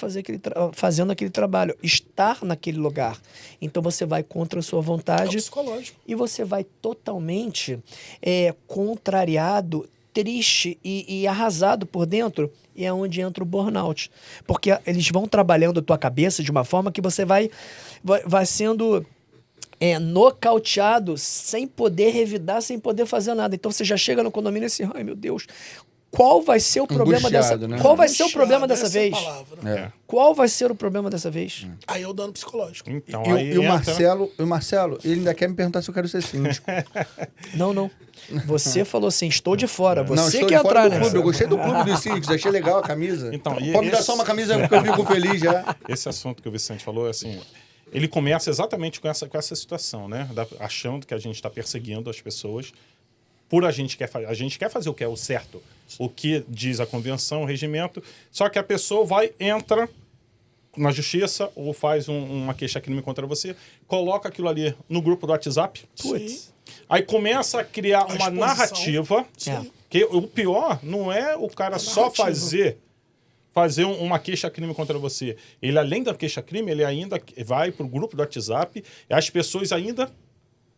fazendo aquele trabalho, estar naquele lugar. Então você vai contra a sua É o vontade psicológico. e você vai totalmente contrariado, triste e arrasado por dentro, e é onde entra o burnout. Porque eles vão trabalhando a tua cabeça de uma forma que você vai sendo nocauteado sem poder revidar, sem poder fazer nada. Então você já chega no condomínio assim, ai meu Deus, qual vai ser o problema dessa Angustiado, né? Qual vai ser o problema Angustiado, dessa essa é a vez? palavra. É. Qual vai ser o problema dessa vez? Aí é o dano psicológico. Então, E, o- aí e o entra- Marcelo, ele ainda quer me perguntar se eu quero ser síndico. Não. Você falou assim, estou de fora. Não, Você estou quer de fora entrar, do né? clube. Eu gostei do clube dos síndicos, achei legal a camisa. Então, Pode e me dar esse- só uma camisa porque eu fico feliz já. Esse assunto que o Vicente falou, assim, ele começa exatamente com essa situação, né? Achando que a gente está perseguindo as pessoas a gente quer fazer o que é o certo, o que diz a convenção, o regimento, só que a pessoa entra na justiça ou faz uma queixa-crime contra você, coloca aquilo ali no grupo do WhatsApp, Putz. aí começa a criar uma exposição. narrativa, Sim. que o pior não é o cara só narrativa. fazer uma queixa-crime contra você. Ele, além da queixa-crime, ele ainda vai para o grupo do WhatsApp e as pessoas ainda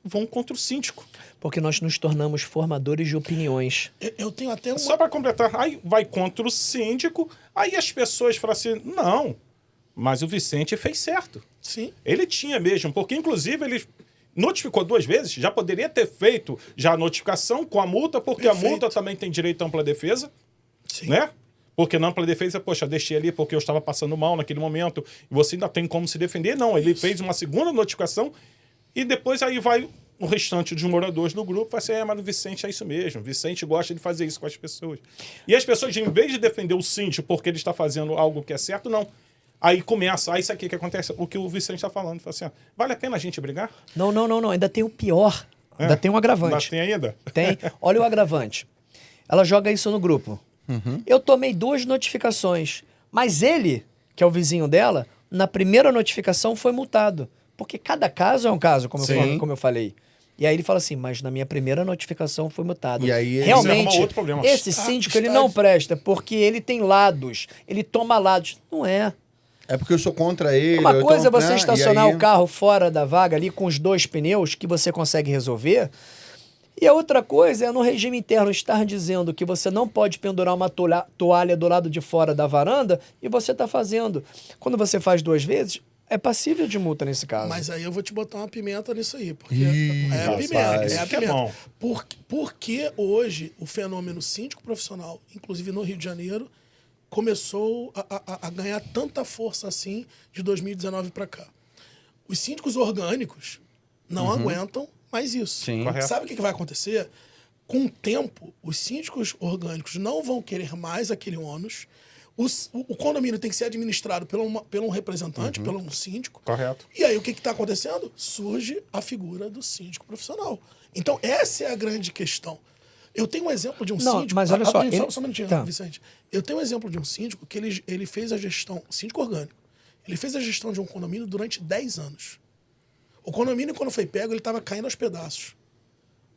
vão contra o síndico. Porque nós nos tornamos formadores de opiniões. Eu tenho até uma... Só para completar, aí vai contra o síndico, aí as pessoas falam assim, não, mas o Vicente fez certo. Sim. Ele tinha mesmo, porque inclusive ele notificou 2 vezes, já poderia ter feito já a notificação com a multa, porque Perfeito. a multa também tem direito à ampla defesa, Sim. né? Porque na ampla defesa, poxa, deixei ali porque eu estava passando mal naquele momento, e você ainda tem como se defender. Não, ele fez uma segunda notificação e depois aí vai o restante dos moradores do grupo, vai ser, mas o Vicente é isso mesmo, o Vicente gosta de fazer isso com as pessoas. E as pessoas, em vez de defender o síndico porque ele está fazendo algo que é certo, não. Aí começa, aí isso aqui que acontece, o que o Vicente está falando, fala assim, ó, vale a pena a gente brigar? Não. Ainda tem o pior. Ainda tem um agravante. Tem ainda? Tem. Olha o agravante. Ela joga isso no grupo. Eu tomei 2 notificações, mas ele, que é o vizinho dela, na primeira notificação foi multado. Porque cada caso é um caso, como eu falei. E aí ele fala assim, mas na minha primeira notificação foi multado. E aí ele- Isso arruma Realmente, outro problema. esse síndico ele está- não presta, porque ele tem lados, ele toma lados. Não é. É porque eu sou contra ele. Uma eu coisa é tô, você né? estacionar E aí- o carro fora da vaga ali com os 2 pneus que você consegue resolver. E a outra coisa é no regime interno estar dizendo que você não pode pendurar uma toalha do lado de fora da varanda e você está fazendo. Quando você faz 2 vezes, é passível de multa nesse caso. Mas aí eu vou te botar uma pimenta nisso aí. Porque Ih, é a rapaz. pimenta. É Isso a que é pimenta. bom. Porque hoje o fenômeno síndico profissional, inclusive no Rio de Janeiro, começou a ganhar tanta força assim de 2019 para cá. Os síndicos orgânicos não aguentam mais isso. Sim. Correto. Sabe o que vai acontecer? Com o tempo, os síndicos orgânicos não vão querer mais aquele ônus. O condomínio tem que ser administrado por um representante, por um síndico. Correto. E aí o que está acontecendo? Surge a figura do síndico profissional. Então, essa é a grande questão. Eu tenho um exemplo de um Não, síndico. mas olha só, Rapidinho, ele- só um minutinho, tá. Vicente. Eu tenho um exemplo de um síndico que ele fez a gestão, síndico orgânico. Ele fez a gestão de um condomínio durante 10 anos. O condomínio, quando foi pego, ele estava caindo aos pedaços.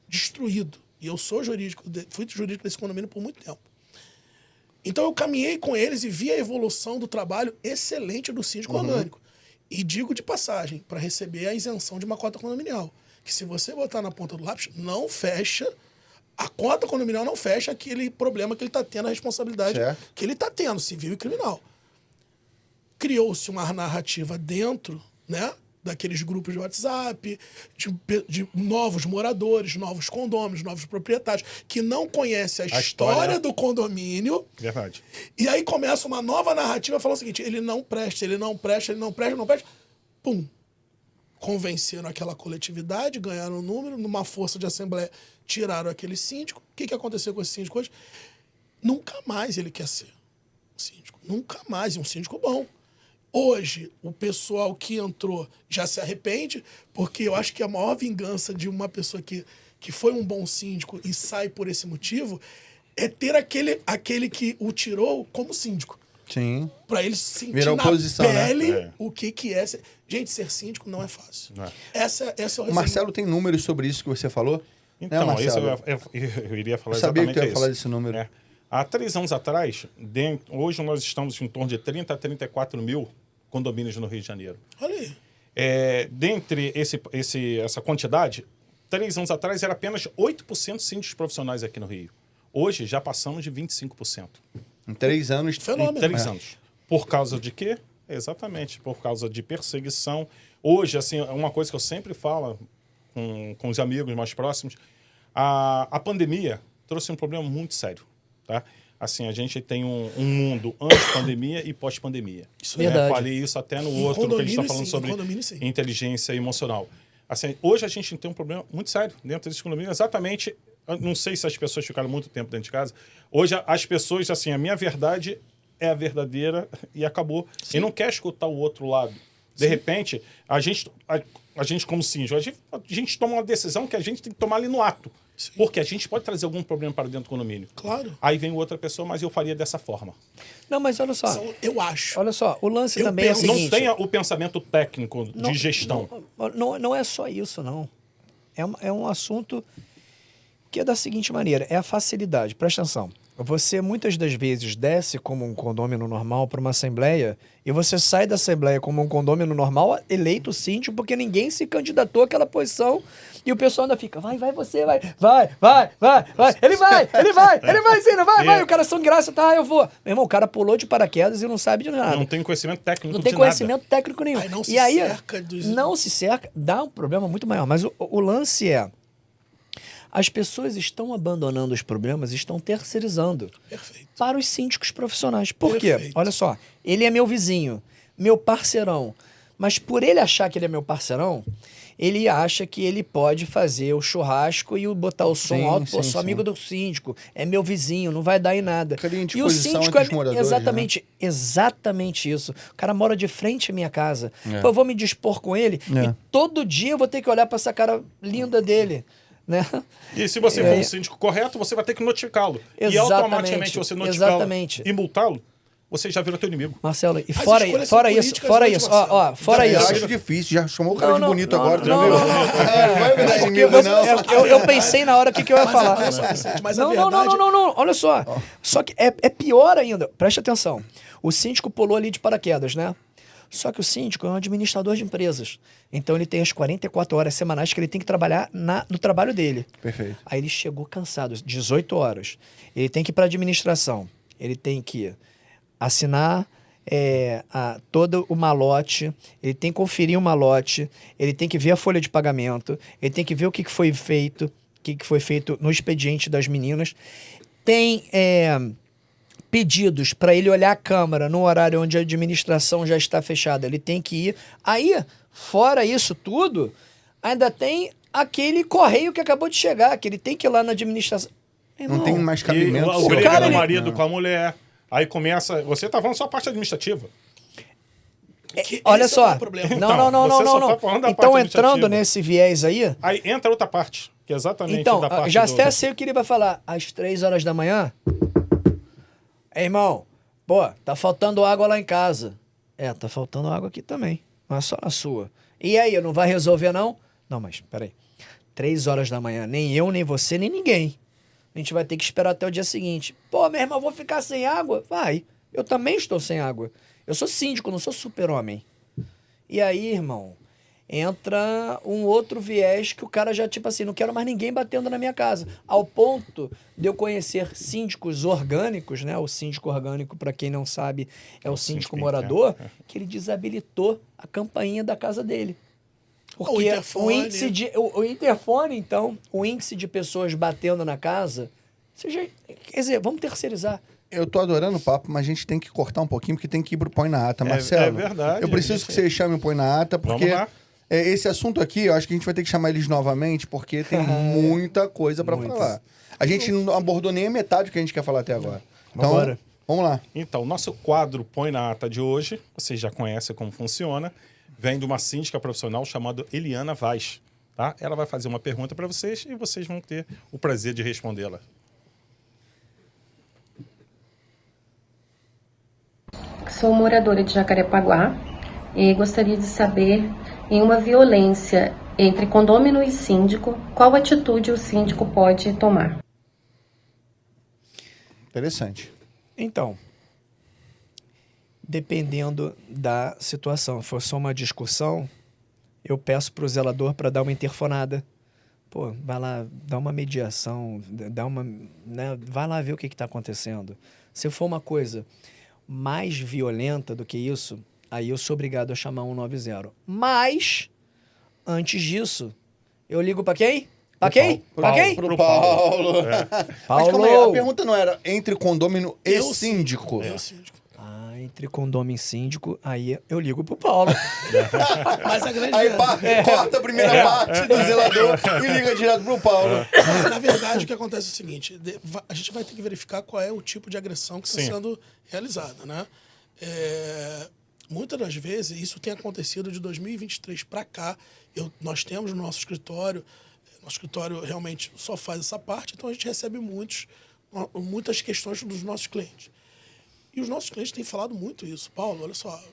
Destruído. E eu sou jurídico, fui jurídico desse condomínio por muito tempo. Então eu caminhei com eles e vi a evolução do trabalho excelente do síndico orgânico. E digo de passagem, para receber a isenção de uma cota condominial, que se você botar na ponta do lápis, não fecha A conta condominial não fecha aquele problema que ele está tendo, a responsabilidade que ele está tendo, civil e criminal. Criou-se uma narrativa dentro, né, daqueles grupos de WhatsApp, de novos moradores, novos condôminos, novos proprietários, que não conhecem a história do condomínio. Verdade. E aí começa uma nova narrativa falando o seguinte, ele não presta, ele não presta, ele não presta, ele não presta. Pum. Convenceram aquela coletividade, ganharam um número, numa força de assembleia, tiraram aquele síndico. O que aconteceu com esse síndico hoje? Nunca mais ele quer ser síndico. Nunca mais. E um síndico bom. Hoje, o pessoal que entrou já se arrepende, porque eu acho que a maior vingança de uma pessoa que foi um bom síndico e sai por esse motivo é ter aquele que o tirou como síndico. Sim. Pra ele sentir Virar na oposição, pele, né? o que é ser... Gente, ser síndico não é fácil. Não é. Esse é o resumo. O Marcelo tem números sobre isso que você falou? Então, né, isso Marcelo? eu iria falar Eu sabia exatamente que tu ia isso. falar desse número. É. Há 3 anos atrás, hoje nós estamos em torno de 30 a 34 mil condomínios no Rio de Janeiro. Olha aí. Dentre essa quantidade, 3 anos atrás era apenas 8% síndicos profissionais aqui no Rio. Hoje já passamos de 25%. Em 3 anos. Fenômeno. Em 3 anos. Por causa de quê? Exatamente, por causa de perseguição. Hoje, assim, uma coisa que eu sempre falo com os amigos mais próximos, a pandemia trouxe um problema muito sério, tá? Assim, a gente tem um mundo antes-pandemia e pós-pandemia. Isso é verdade. Falei isso até no outro que a gente está falando sobre inteligência emocional. Assim, hoje a gente tem um problema muito sério dentro desse condomínio, exatamente, eu não sei se as pessoas ficaram muito tempo dentro de casa, hoje as pessoas, assim, a minha verdade é a verdadeira e acabou. Sim. E não quer escutar o outro lado. De repente, a gente como síndico, a gente toma uma decisão que a gente tem que tomar ali no ato. Sim. Porque a gente pode trazer algum problema para dentro do condomínio. Claro. Aí vem outra pessoa, mas eu faria dessa forma. Não, mas olha só. Eu acho. Olha só, o lance também é o seguinte... Não tenha o pensamento técnico de gestão. Não é só isso, não. É um assunto que é da seguinte maneira, é a facilidade. Presta atenção. Você muitas das vezes desce como um condômino normal para uma assembleia e você sai da assembleia como um condômino normal eleito síndico porque ninguém se candidatou àquela posição e o pessoal ainda fica, vai, você, vai, ele vai sim, não vai, o cara são graça, tá, eu vou. Meu irmão, o cara pulou de paraquedas e não sabe de nada. Não tem conhecimento técnico Não tem conhecimento técnico nenhum. Aí não se e aí, cerca não se cerca, dá um problema muito maior, mas o lance é, as pessoas estão abandonando os problemas, estão terceirizando para os síndicos profissionais. Por quê? Olha só, ele é meu vizinho, meu parceirão. Mas por ele achar que ele é meu parceirão, ele acha que ele pode fazer o churrasco e botar o som alto. Pô, sou amigo do síndico, é meu vizinho, não vai dar em nada. E o síndico exatamente isso. O cara mora de frente à minha casa. Pô, eu vou me dispor com ele e todo dia eu vou ter que olhar para essa cara linda dele. Né? E se você for um síndico correto, você vai ter que notificá-lo. E automaticamente você notificá-lo e multá-lo, você já vira teu inimigo. Marcelo, e fora isso, fora isso. Eu acho difícil, já chamou o cara de bonito agora, já viu? Eu pensei na hora o que eu ia falar. Não, olha só. Só que é pior ainda, preste atenção. O síndico pulou ali de paraquedas, né? Só que o síndico é um administrador de empresas. Então ele tem as 44 horas semanais que ele tem que trabalhar no trabalho dele. Perfeito. Aí ele chegou cansado, 18 horas. Ele tem que ir para a administração. Ele tem que assinar todo o malote, ele tem que conferir o malote, ele tem que ver a folha de pagamento, ele tem que ver o que foi feito, no expediente das meninas. Tem... pedidos para ele olhar a câmara no horário onde a administração já está fechada, ele tem que ir. Aí, fora isso tudo, ainda tem aquele correio que acabou de chegar, que ele tem que ir lá na administração. Não tem mais cabimento. O briga do marido com a mulher. Aí começa... Você tá falando só a parte administrativa. Olha só. Não. Então, entrando nesse viés aí... Aí entra outra parte, que é exatamente então, da parte já até sei o que ele vai falar. Às 3 horas da manhã... Irmão, pô, tá faltando água lá em casa. Tá faltando água aqui também, mas só na sua. E aí, não vai resolver não? Não, mas peraí. 3 horas da manhã, nem eu, nem você, nem ninguém. A gente vai ter que esperar até o dia seguinte. Pô, meu irmão, vou ficar sem água? Vai, eu também estou sem água. Eu sou síndico, não sou super-homem. E aí, irmão, entra um outro viés que o cara já, tipo assim, não quero mais ninguém batendo na minha casa. Ao ponto de eu conhecer síndicos orgânicos, né? O síndico orgânico, para quem não sabe, é o síndico morador, que ele desabilitou a campainha da casa dele. Porque o interfone, então, o índice de pessoas batendo na casa, quer dizer, vamos terceirizar. Eu tô adorando o papo, mas a gente tem que cortar um pouquinho, porque tem que ir pro Põe na Ata. Marcelo, é verdade. Eu preciso que você chame o Põe na Ata, porque esse assunto aqui, eu acho que a gente vai ter que chamar eles novamente, porque tem muita coisa pra falar. A gente não abordou nem a metade do que a gente quer falar até agora. Então, vamos lá. Então, o nosso quadro Põe na Ata de hoje, vocês já conhecem como funciona, vem de uma síndica profissional chamada Eliana Vaz. Tá? Ela vai fazer uma pergunta para vocês e vocês vão ter o prazer de respondê-la. Sou moradora de Jacarepaguá e gostaria de saber, em uma violência entre condômino e síndico, qual atitude o síndico pode tomar? Interessante. Então, dependendo da situação, se for só uma discussão, eu peço para o zelador para dar uma interfonada. Pô, vai lá, dá uma mediação, vai lá ver o que está acontecendo. Se for uma coisa mais violenta do que isso, aí eu sou obrigado a chamar 190. Mas, antes disso, eu ligo para quem? Para quem? Para quem? Pro Paulo. Paulo. Mas calma aí, a pergunta não era entre condômino e síndico. Entre condômino e síndico, aí eu ligo pro Paulo. Mas a grande corta a primeira parte do zelador e liga direto pro Paulo. Na verdade, o que acontece é o seguinte, a gente vai ter que verificar qual é o tipo de agressão que está sendo realizada, né? Muitas das vezes, isso tem acontecido de 2023 para cá. Nós temos no nosso escritório realmente só faz essa parte, então a gente recebe muitas questões dos nossos clientes. E os nossos clientes têm falado muito isso. Paulo, olha só,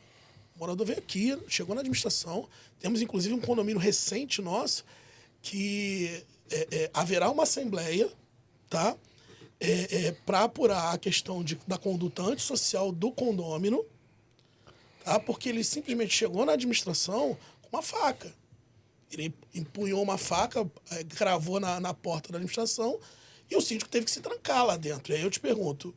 o morador veio aqui, chegou na administração, temos inclusive um condomínio recente nosso que haverá uma assembleia, tá? Para apurar a questão da conduta antissocial do condômino, tá? Porque ele simplesmente chegou na administração com uma faca. Ele empunhou uma faca, gravou na porta da administração e o síndico teve que se trancar lá dentro. E aí eu te pergunto,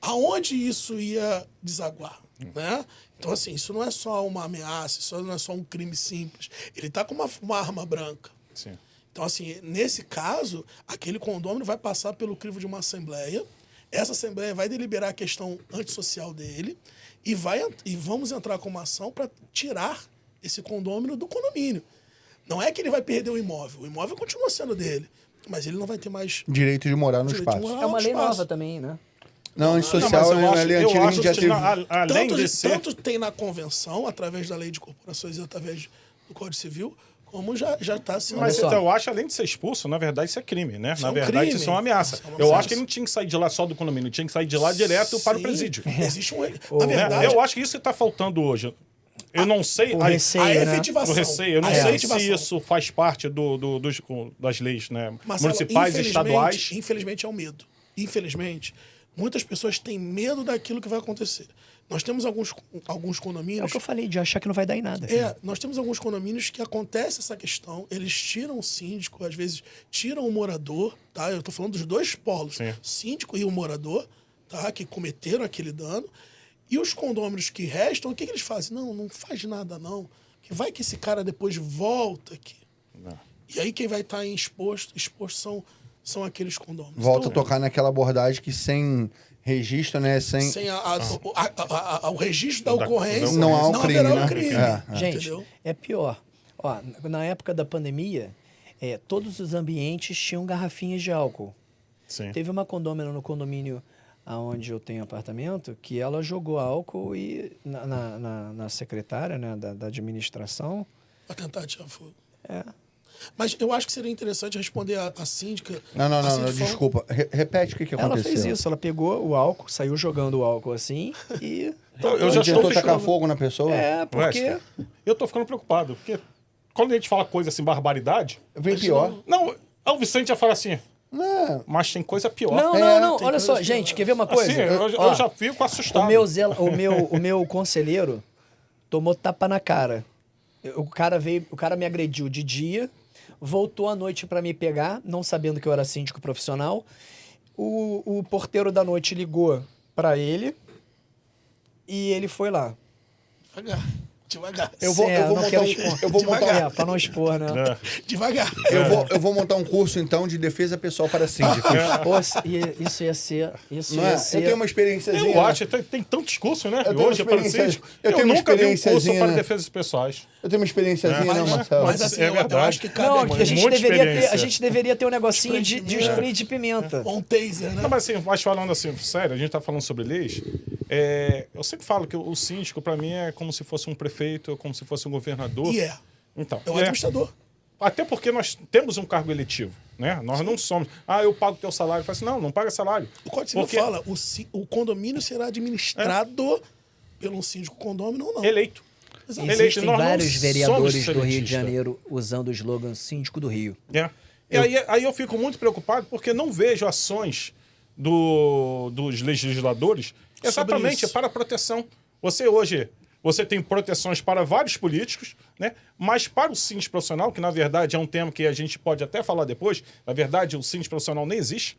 aonde isso ia desaguar, né? Então, assim, isso não é só uma ameaça, isso não é só um crime simples. Ele está com uma arma branca. Sim. Então, assim, nesse caso, aquele condômino vai passar pelo crivo de uma assembleia, essa assembleia vai deliberar a questão antissocial dele e vamos entrar com uma ação para tirar esse condômino do condomínio. Não é que ele vai perder o imóvel continua sendo dele, mas ele não vai ter mais direito de morar no espaço. É uma lei nova também, né? Não, antissocial é lei antiga, a gente já teve. Além de ser... Tanto tem na convenção, através da lei de corporações e através do Código Civil, como já está sendo... Mas então, eu acho, além de ser expulso, na verdade isso é crime, né? Na verdade isso é uma ameaça. Eu acho que ele não tinha que sair de lá só do condomínio, tinha que sair de lá direto para o presídio. Existe na verdade... Eu acho que isso está faltando hoje. Eu não sei... O receio, a né? efetivação. O receio. Eu não sei se isso faz parte das leis, né? Marcelo, municipais e estaduais. Infelizmente é o medo. Infelizmente, muitas pessoas têm medo daquilo que vai acontecer. Nós temos alguns condomínios... É o que eu falei, de achar que não vai dar em nada. Nós temos alguns condomínios que acontece essa questão, eles tiram o síndico, às vezes tiram o morador, tá? Eu estou falando dos dois polos, Sim. síndico e o morador, tá? Que cometeram aquele dano. E os condôminos que restam, o que eles fazem? Não faz nada não, que vai que esse cara depois volta aqui. Não. E aí quem vai estar exposto são aqueles condôminos. Volta a tocar naquela abordagem que sem registro, né? Sem o registro da ocorrência, não há um crime, haverá né? um crime. Gente, Entendeu? é pior. Ó, na época da pandemia, todos os ambientes tinham garrafinhas de álcool. Sim. Teve uma condômina no condomínio onde eu tenho apartamento, que ela jogou álcool e na secretária, né, da administração. Pra tentar tirar fogo. Mas eu acho que seria interessante responder a síndica. Não, desculpa. Repete o que aconteceu. Ela fez isso, ela pegou o álcool, saiu jogando o álcool assim e... Eu já estou tacar fogo na pessoa? Porque... Eu tô ficando preocupado, porque quando a gente fala coisa assim, barbaridade... Vem pior. Não, o Vicente já fala assim... Não. Mas tem coisa pior. Não, olha só, gente, quer ver uma coisa? Assim, eu já fico assustado. O meu conselheiro tomou tapa na cara. O cara me agrediu de dia, voltou à noite para me pegar, não sabendo que eu era síndico profissional. O porteiro da noite ligou para ele e ele foi lá. Devagar. Eu vou montar para não expor, né? Devagar. Eu vou montar um curso, então, de defesa pessoal para síndicos. Pô, isso ia ser... Eu tenho uma experiênciazinha. Eu acho, tem tantos cursos, né? Eu tenho Hoje, uma para experiência- síndico. eu tenho uma nunca vi um curso experiênciazinha, para né? defesas pessoais. Eu tenho uma experiênciazinha, né, Marcelo? Mas assim, É eu verdade. acho que cabe Não, aqui a gente, muita deveria ter, experiência. a gente deveria ter um negocinho de Spray de spray de pimenta. um taser, né? Não, mas falando assim, sério, a gente tá falando sobre leis. Eu sempre falo que o síndico, para mim, é como se fosse um prefeito, como se fosse um governador. E Então, é o administrador. até porque nós temos um cargo eletivo, né? Nós não somos, eu pago teu salário. Eu falo assim, não paga salário. O Código Civil Porque fala, o condomínio será administrado pelo síndico condômino ou não. eleito. Exatamente. Existem Nós não vários somos vereadores do Rio de seletistas. Janeiro usando o slogan Síndico do Rio. E aí eu fico muito preocupado porque não vejo ações dos legisladores exatamente isso. para a proteção. Você tem proteções para vários políticos, né? Mas para o síndico profissional, que na verdade é um tema que a gente pode até falar depois, na verdade o síndico profissional não existe.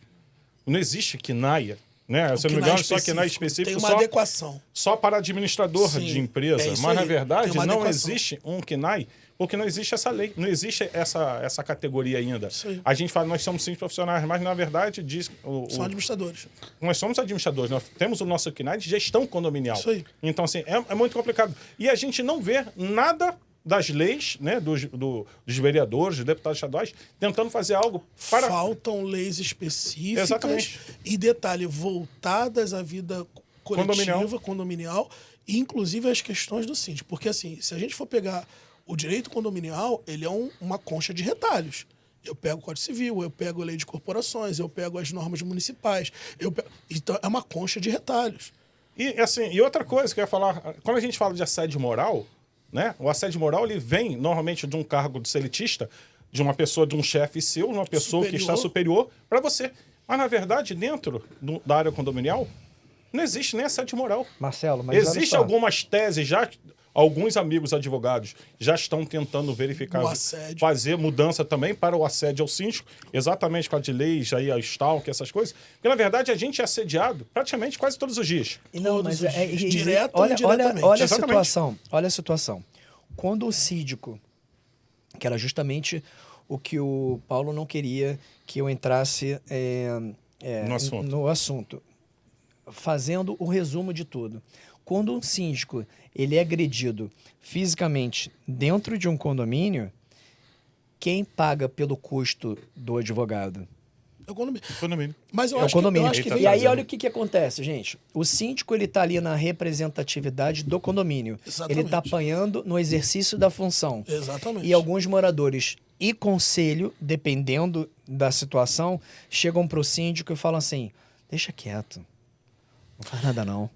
Não existe KNAI, né? Se eu não me engano, só KNAI específico. Tem uma adequação. Só para administrador Sim, de empresa. é isso Mas, na aí, verdade, tem uma não adequação. existe um KNAI, porque não existe essa lei, não existe essa categoria ainda. Isso aí. A gente fala, nós somos síndicos profissionais, mas, na verdade, diz... São administradores. Nós somos administradores, nós temos o nosso KNAI de gestão condominial. Isso aí. Então, assim, é muito complicado. E a gente não vê nada das leis, né, dos vereadores, dos deputados estaduais, tentando fazer algo para... Faltam leis específicas. Exatamente. E, detalhe, voltadas à vida coletiva, condominial, e inclusive as questões do síndico. Porque, assim, se a gente for pegar o direito condominial, ele é uma concha de retalhos. Eu pego o Código Civil, eu pego a lei de corporações, eu pego as normas municipais. Então, é uma concha de retalhos. E outra coisa que eu ia falar, quando a gente fala de assédio moral, né? O assédio moral ele vem normalmente de um cargo de seletista, de uma pessoa, de um chefe seu, uma pessoa que está superior para você. Mas, na verdade, dentro da área condominial, não existe nem assédio moral. Marcelo, mas olha Existem só. algumas teses já, alguns amigos advogados já estão tentando verificar, O assédio. fazer mudança também para o assédio ao síndico, exatamente com a de leis, aí, a stalk, essas coisas. Porque, na verdade, a gente é assediado praticamente quase todos os dias. E não, mas Todos os dias, direto ou olha indiretamente. a Exatamente. situação. Olha a situação. Quando o síndico, que era justamente o que o Paulo não queria que eu entrasse No assunto. fazendo o resumo de tudo. Quando um síndico ele é agredido fisicamente dentro de um condomínio, quem paga pelo custo do advogado? É o condomínio. Condomínio. Mas eu É o acho que, eu condomínio. acho que Tá vem... E aí, trazendo. olha o que acontece, gente. O síndico, ele tá ali na representatividade do condomínio. Exatamente. Ele tá apanhando no exercício da função. Exatamente. E alguns moradores e conselho, dependendo da situação, chegam pro síndico e falam assim, deixa quieto, não faz nada não.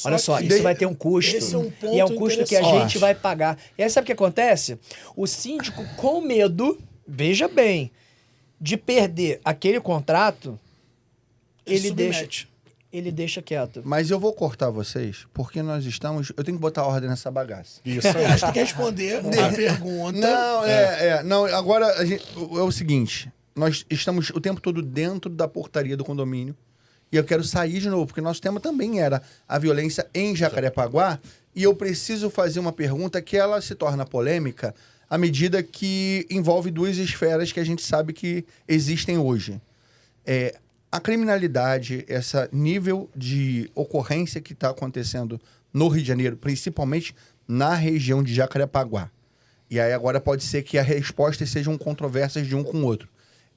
Olha só, que isso vai ter um custo. esse é um ponto e é um custo que a interessante. gente vai pagar. E aí sabe o que acontece? O síndico, com medo, veja bem, de perder aquele contrato, ele deixa quieto. Mas eu vou cortar vocês, porque nós estamos... Eu tenho que botar ordem nessa bagaça. Isso aí. A gente tem que responder a pergunta. Não, agora é o seguinte, nós estamos o tempo todo dentro da portaria do condomínio e eu quero sair de novo, porque nosso tema também era a violência em Jacarepaguá e eu preciso fazer uma pergunta que ela se torna polêmica à medida que envolve duas esferas que a gente sabe que existem hoje. A criminalidade, esse nível de ocorrência que está acontecendo no Rio de Janeiro, principalmente na região de Jacarepaguá. E aí agora pode ser que as respostas sejam controversas de um com o outro.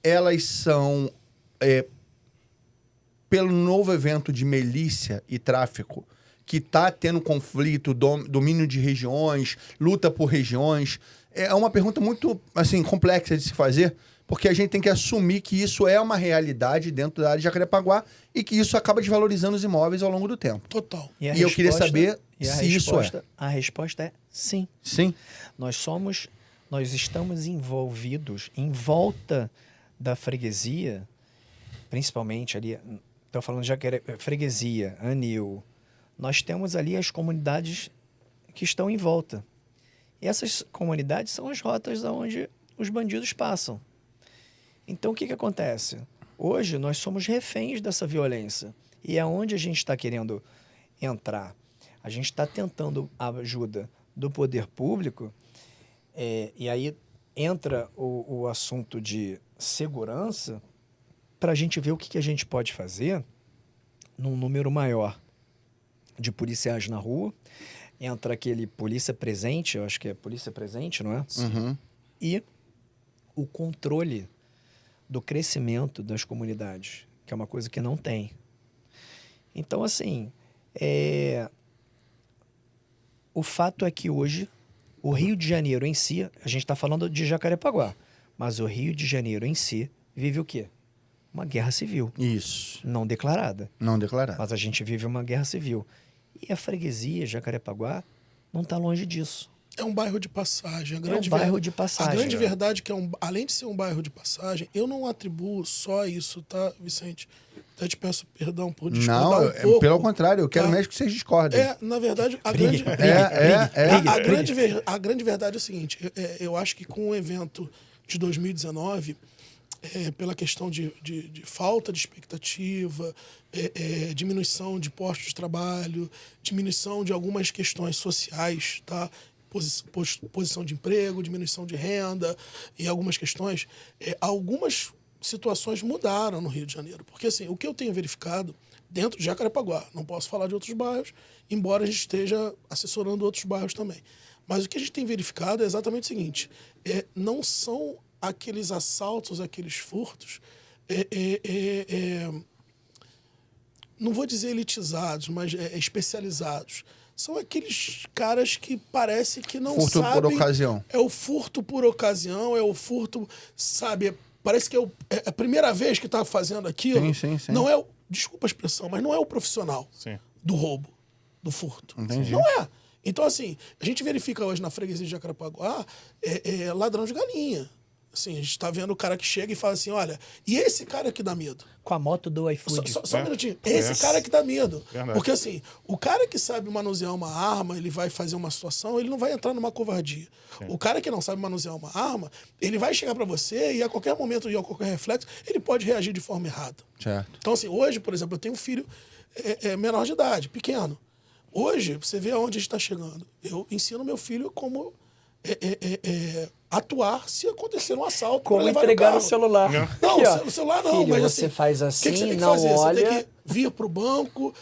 Elas são, pelo novo evento de milícia e tráfico, que está tendo conflito, domínio de regiões, luta por regiões. É uma pergunta muito assim, complexa de se fazer, porque a gente tem que assumir que isso é uma realidade dentro da área de Jacarepaguá e que isso acaba desvalorizando os imóveis ao longo do tempo. Total. E eu queria saber se isso é. A resposta é sim. Sim. Nós estamos envolvidos em volta da freguesia, principalmente ali, estou falando de freguesia, Anil. Nós temos ali as comunidades que estão em volta. E essas comunidades são as rotas onde os bandidos passam. Então, o que acontece? Hoje, nós somos reféns dessa violência. E é onde a gente está querendo entrar. A gente está tentando a ajuda do poder público, e aí entra o assunto de segurança, para a gente ver o que a gente pode fazer num número maior de policiais na rua. Entra aquele polícia presente, eu acho que é polícia presente, não é? Uhum. E o controle do crescimento das comunidades, que é uma coisa que não tem. Então, assim, o fato é que hoje o Rio de Janeiro em si, a gente está falando de Jacarepaguá, mas o Rio de Janeiro em si vive o quê? Uma guerra civil. Isso. Não declarada. Não declarado. Mas a gente vive uma guerra civil. E a freguesia, Jacarepaguá, não está longe disso. É um bairro de passagem. Bairro de passagem. A grande verdade é que, além de ser um bairro de passagem, eu não atribuo só isso, tá, Vicente? Até te peço perdão por discordar um pouco. Pelo contrário, eu quero mesmo que vocês discordem. Na verdade, a grande verdade é o seguinte, eu acho que com o evento de 2019, pela questão de falta de expectativa, diminuição de postos de trabalho, diminuição de algumas questões sociais, tá? Posição de emprego, diminuição de renda e algumas questões, algumas situações mudaram no Rio de Janeiro. Porque, assim, o que eu tenho verificado dentro de Jacarepaguá, não posso falar de outros bairros, embora a gente esteja assessorando outros bairros também. Mas o que a gente tem verificado é exatamente o seguinte, não são aqueles assaltos, aqueles furtos, não vou dizer elitizados, mas especializados. São aqueles caras que parece que não furto sabem... Furto por ocasião. É o furto por ocasião, é o furto, sabe... Parece que é a primeira vez que está fazendo aquilo. Sim. Não é, desculpa a expressão, mas não é o profissional do roubo, do furto. Entendi. Não é. Então, assim, a gente verifica hoje na freguesia de Jacarepaguá ladrão de galinha. Assim, a gente tá vendo o cara que chega e fala assim, olha, e esse cara que dá medo? Com a moto do iFood. Só um minutinho. Esse cara que dá medo. Verdade. Porque assim, o cara que sabe manusear uma arma, ele vai fazer uma situação, ele não vai entrar numa covardia. Sim. O cara que não sabe manusear uma arma, ele vai chegar para você e a qualquer momento e a qualquer reflexo, ele pode reagir de forma errada. Certo. Então assim, hoje, por exemplo, eu tenho um filho menor de idade, pequeno. Hoje, você vê aonde a gente está chegando. Eu ensino meu filho como atuar se acontecer um assalto. Como entregar o celular. Não, aqui, o celular não, filho, mas você assim, faz assim, que você tem que não fazer? olha... Você tem que vir para o banco.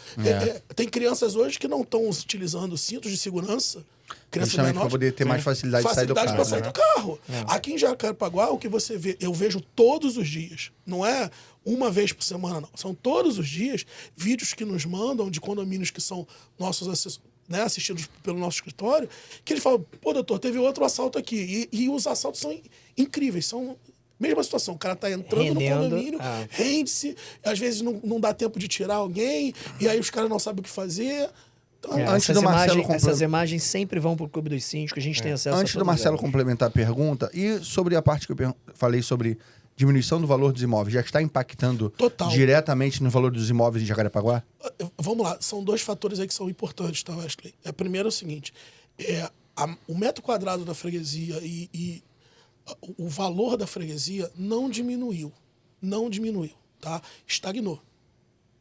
Tem crianças hoje que não estão utilizando cintos de segurança. Crianças justamente menores. para poder ter mais facilidade de sair do carro. Para sair do carro. Aqui em Jacarepaguá, o que você vê, eu vejo todos os dias. Não é uma vez por semana, não. São todos os dias vídeos que nos mandam de condomínios que são nossos assessores, né, assistidos pelo nosso escritório, que eles falam, pô, doutor, teve outro assalto aqui. E os assaltos são incríveis, são mesma situação. O cara tá entrando no condomínio, rende-se, às vezes não dá tempo de tirar alguém, e aí os caras não sabem o que fazer. Então, antes do Marcelo essas imagens sempre vão para o Clube dos Síndicos, a gente tem acesso antes do Marcelo complementar a pergunta, e sobre a parte que eu falei sobre diminuição do valor dos imóveis, já está impactando diretamente no valor dos imóveis em Jacarepaguá? Vamos lá, são dois fatores aí que são importantes, tá, Wesley? Primeiro é o seguinte, o metro quadrado da freguesia e o valor da freguesia não diminuiu, tá? Estagnou.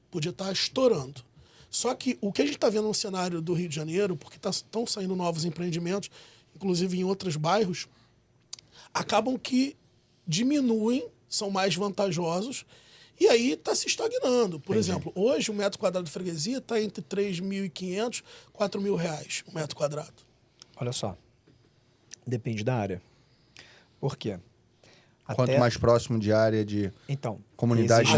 Podia estar estourando. Só que o que a gente está vendo no cenário do Rio de Janeiro, porque estão saindo novos empreendimentos, inclusive em outros bairros, acabam que diminuem, são mais vantajosos, e aí está se estagnando. Por exemplo, hoje o metro quadrado de freguesia está entre R$3.500 e R$4.000 o metro quadrado. Olha só, depende da área. Por quê? Quanto mais próximo de área de comunidade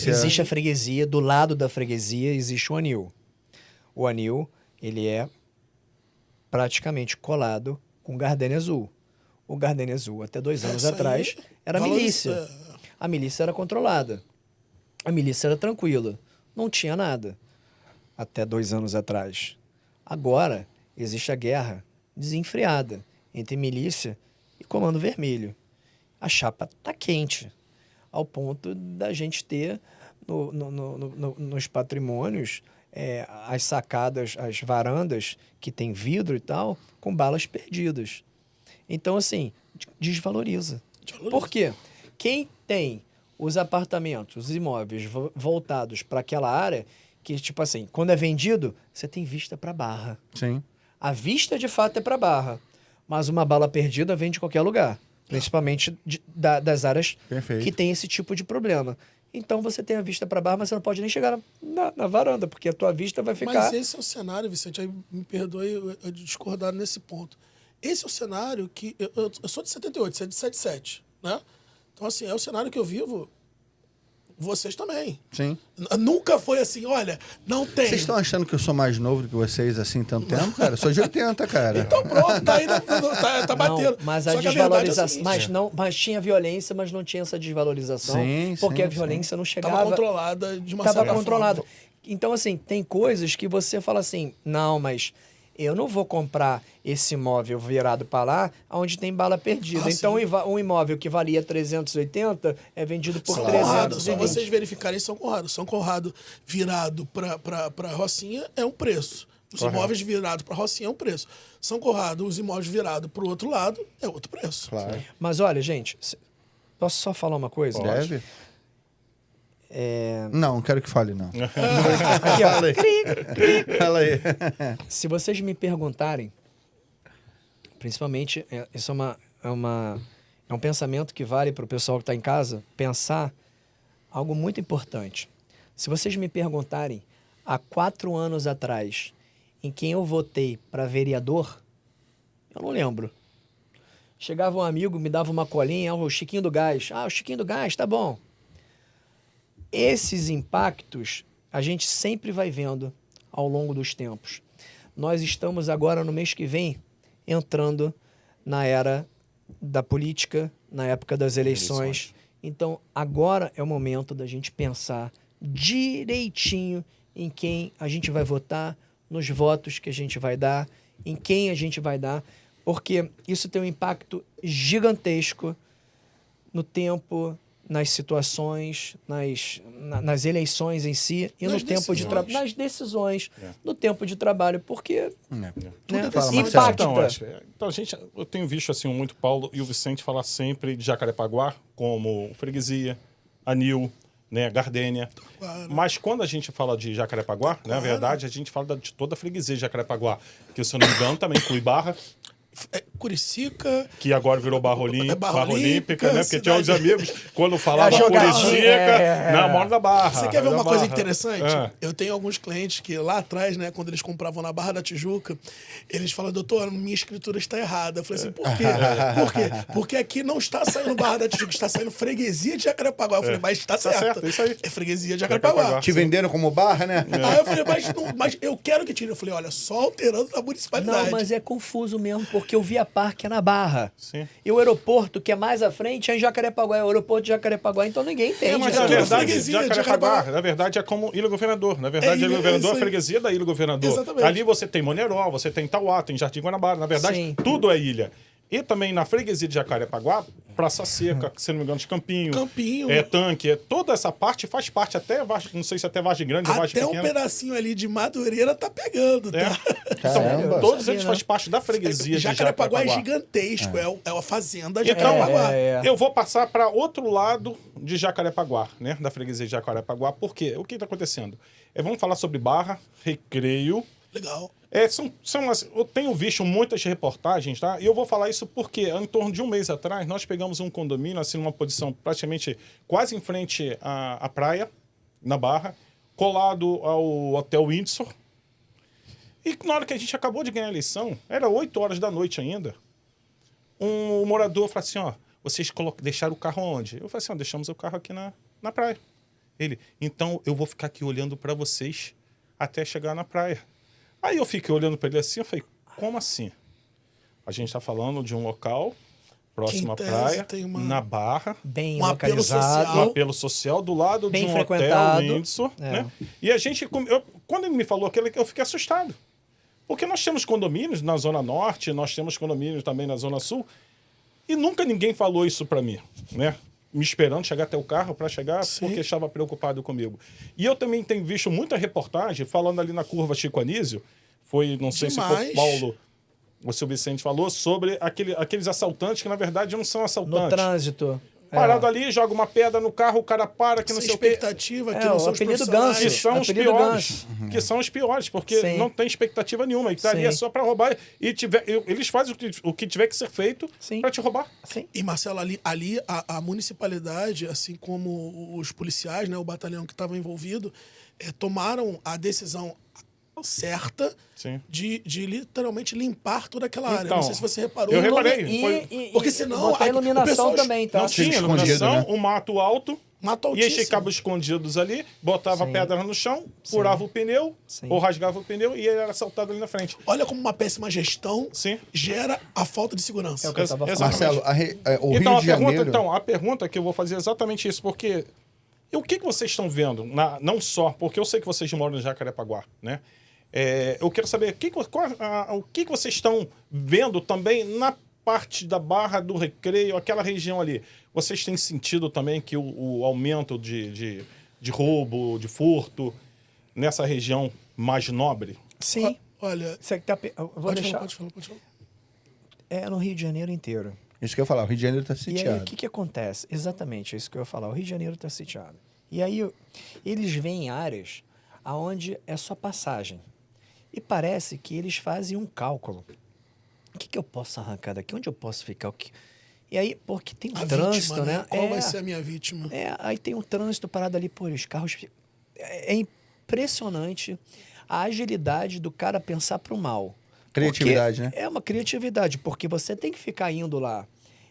existe a freguesia, do lado da freguesia existe o anil. O anil, ele é praticamente colado com Gardenia Azul. O Gardenia Azul, até 2 anos atrás, era milícia. A milícia era controlada. A milícia era tranquila. Não tinha nada. Até 2 anos atrás. Agora, existe a guerra desenfreada entre milícia e Comando Vermelho. A chapa tá quente, ao ponto da gente ter nos patrimônios as sacadas, as varandas que tem vidro e tal, com balas perdidas. Então, assim, desvaloriza. Por quê? Quem tem os apartamentos, os imóveis voltados para aquela área, que, tipo assim, quando é vendido, você tem vista para Barra. Sim. A vista, de fato, é para Barra. Mas uma bala perdida vem de qualquer lugar. Principalmente das áreas Perfeito. que tem esse tipo de problema. Então, você tem a vista para Barra, mas você não pode nem chegar na varanda, porque a tua vista vai ficar... Mas esse é o cenário, Vicente, aí me perdoe eu discordar nesse ponto. Esse é o cenário que... Eu sou de 78, você é de 77, né? Então, assim, é o cenário que eu vivo, vocês também. Sim. Nunca foi assim, olha, não tem. Vocês estão achando que eu sou mais novo do que vocês, assim, tanto tempo, cara? Eu sou de 80, cara. Então pronto, tá aí, tá batendo. Não, mas Só a que desvalorização... verdade é o seguinte, mas tinha violência, mas não tinha essa desvalorização. Sim, porque sim, a violência não chegava... Estava controlada de uma certa Estava controlado. forma. Então, assim, tem coisas que você fala assim, não, mas eu não vou comprar esse imóvel virado para lá, onde tem bala perdida. Então, um imóvel que valia 380 é vendido por São Conrado, 320. só vocês verificarem São Conrado. São Conrado virado para Rocinha é um preço. Os imóveis virados para Rocinha é um preço. São Conrado, os imóveis virados para o outro lado é outro preço. Claro. Mas olha, gente, posso só falar uma coisa? Deve? Não quero que fale, não. Aqui, ó. Fala aí. Fala aí. Se vocês me perguntarem, principalmente, isso é um pensamento que vale para o pessoal que está em casa pensar algo muito importante. Se vocês me perguntarem, há 4 anos atrás, em quem eu votei para vereador, eu não lembro. Chegava um amigo, me dava uma colinha, o Chiquinho do Gás. Ah, o Chiquinho do Gás, tá bom. Esses impactos a gente sempre vai vendo ao longo dos tempos. Nós estamos agora, no mês que vem, entrando na era da política, na época das eleições. Então, agora é o momento da gente pensar direitinho em quem a gente vai votar, nos votos que a gente vai dar, em quem a gente vai dar, porque isso tem um impacto gigantesco no tempo, nas situações, nas eleições em si e Nas no tempo de trabalho, nas decisões, no tempo de trabalho, porque impacta. Então, eu tenho visto assim muito Paulo e o Vicente falar sempre de Jacarepaguá como freguesia, Anil, né, Gardênia. Claro. Mas quando a gente fala de Jacarepaguá, na verdade, a gente fala de toda a freguesia de Jacarepaguá, que, se eu não me engano, também inclui Barra, Curicica. que agora virou Barra Olímpica, né? Porque cidade... tinha os amigos, quando falava Curicica, na mão da Barra. Você quer ver uma coisa interessante? É. Eu tenho alguns clientes que lá atrás, né, quando eles compravam na Barra da Tijuca, eles falam, doutor, minha escritura está errada. Eu falei assim, por quê? Por quê? Porque aqui não está saindo Barra da Tijuca, está saindo freguesia de Jacarepaguá. Eu falei, mas está certo. Isso aí. É freguesia de Jacarepaguá. Te venderam como Barra, né? Aí eu falei, mas eu quero que tire. Eu falei, olha, só alterando a municipalidade. não, mas é confuso mesmo, porque o Via Parque é na Barra. Sim. E o aeroporto, que é mais à frente, é em Jacarepaguá, é o aeroporto de Jacarepaguá, então ninguém entende. Mas é na tudo verdade, freguesia de Jacarepaguá, Jacarepaguá. na verdade, é como Ilha Governador. Na verdade, Ilha Governador é a freguesia da Ilha Governador. Exatamente. Ali você tem Moneró, você tem Tauá, tem Jardim Guanabara. Na verdade, Sim. tudo é ilha. E também na freguesia de Jacarepaguá, Praça Seca, se não me engano, de Campinho. Tanque. Toda essa parte faz parte até, não sei se até Vargem Grande ou Vargem Até Pequena. um pedacinho ali de Madureira tá pegando, tá? Caramba. Então, todos eles fazem parte da freguesia de Jacarepaguá é Jacarepaguá. gigantesco, é a fazenda de Então, Jacarepaguá. eu vou passar para outro lado de Jacarepaguá, né? Da freguesia de Jacarepaguá. Por quê? O que está acontecendo? Vamos falar sobre Barra, Recreio. Legal. Eu tenho visto muitas reportagens, tá? E eu vou falar isso porque, em torno de um mês atrás, nós pegamos um condomínio, assim, numa posição praticamente quase em frente à praia, na Barra, colado ao Hotel Windsor. E na hora que a gente acabou de ganhar a eleição, era 8 horas da noite ainda, um morador falou assim, ó, vocês deixaram o carro onde? Eu falei assim, ó, deixamos o carro aqui na praia. Ele, então eu vou ficar aqui olhando para vocês até chegar na praia. Aí eu fiquei olhando para ele assim, eu falei, como assim? A gente está falando de um local próximo à praia, na Barra, bem localizado, um apelo social do lado bem de um frequentado. hotel Windsor, né? E a gente, quando ele me falou aquilo, eu fiquei assustado. Porque nós temos condomínios na Zona Norte, nós temos condomínios também na Zona Sul, e nunca ninguém falou isso para mim, né? Me esperando chegar até o carro para chegar, porque estava preocupado comigo. E eu também tenho visto muita reportagem falando ali na curva Chico Anísio, não sei se foi Paulo o seu Vicente falou sobre aqueles assaltantes que, na verdade, não são assaltantes. No trânsito. Parado ali, joga uma pedra no carro, o cara para, que não sei o quê. Expectativa, que não são os apelido profissionais. Ganso. Que são os Apelido piores. Ganso. Que são os piores, porque Sim. não tem expectativa nenhuma. E tá ali Sim. é só pra roubar. E eles fazem o que tiver que ser feito Sim. pra te roubar. Sim. E, Marcelo, ali a municipalidade, assim como os policiais, né, o batalhão que estava envolvido, tomaram a decisão certa Sim. de literalmente limpar toda aquela área. Então, Não sei se você reparou. eu reparei. Porque senão botar o iluminação pessoal também, tá? Não tinha escondido, iluminação, né? um mato alto. Mato E altíssimo. eles ficavam escondidos ali, botava Sim. pedra no chão, furava o pneu, Sim. ou rasgava o pneu e ele era assaltado ali na frente. Olha como uma péssima gestão Sim. gera a falta de segurança. É o que eu tava falando. Exatamente. Marcelo, o Então, Rio de Janeiro... a pergunta que eu vou fazer é exatamente isso, porque o que vocês estão vendo, não só, porque eu sei que vocês moram no Jacarepaguá, né? Eu quero saber o que vocês estão vendo também na parte da Barra do Recreio, aquela região ali. Vocês têm sentido também que o aumento de roubo, de furto, nessa região mais nobre? Sim. Olha, Você que tá, eu vou deixar. pode falar. É no Rio de Janeiro inteiro. Isso que eu ia falar, o Rio de Janeiro tá E aí, sitiado. o que acontece? Exatamente, é isso que eu ia falar. O Rio de Janeiro está sitiado. E aí, eles vêm em áreas onde é só passagem. E parece que eles fazem um cálculo. O que eu posso arrancar daqui? Onde eu posso ficar? E aí, porque tem um A trânsito, vítima, né? Qual vai ser a minha vítima? Aí tem um trânsito parado ali, pô, os carros... É impressionante a agilidade do cara pensar pro mal. Criatividade, Porque né? É uma criatividade, porque você tem que ficar indo lá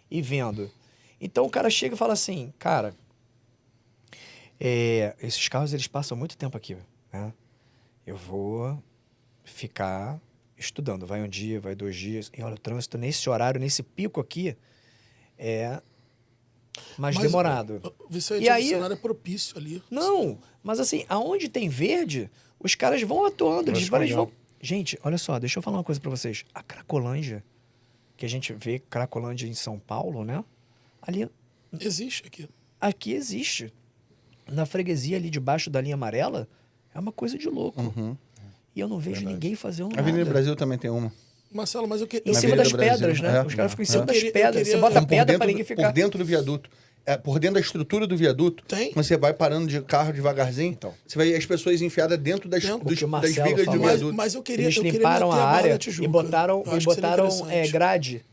e vendo. Então o cara chega e fala assim, cara, esses carros eles passam muito tempo aqui, né? Eu vou ficar estudando. Vai um dia, vai 2 dias. E olha, o trânsito nesse horário, nesse pico aqui, é mais demorado. Vicente, E aí- o cenário é propício ali. Não, mas assim, aonde tem verde, os caras vão atuando, eles vão... Gente, olha só, deixa eu falar uma coisa pra vocês. A Cracolândia, que a gente vê Cracolândia em São Paulo, né? Ali, Existe aqui. aqui existe. Na freguesia ali debaixo da linha amarela, é uma coisa de louco. E eu não vejo ninguém fazendo A nada. Avenida Brasil também tem uma. Marcelo, mas eu que... Em Na cima Avenida das pedras, Brasil. né? É, Os caras ficam em cima Eu das queria- pedras. eu Você queria- bota Por pedra dentro pra ninguém ficar... Por dentro do viaduto. Por dentro da estrutura do viaduto, Tem. você vai parando de carro devagarzinho, Então. você vai as pessoas enfiadas dentro das, Não, das, porque o das Marcelo vigas do falou. viaduto. Mas eu queria... Eles eu queria limparam meter a Barra área da Tijuca. e botaram, Eu acho que seria interessante. grade.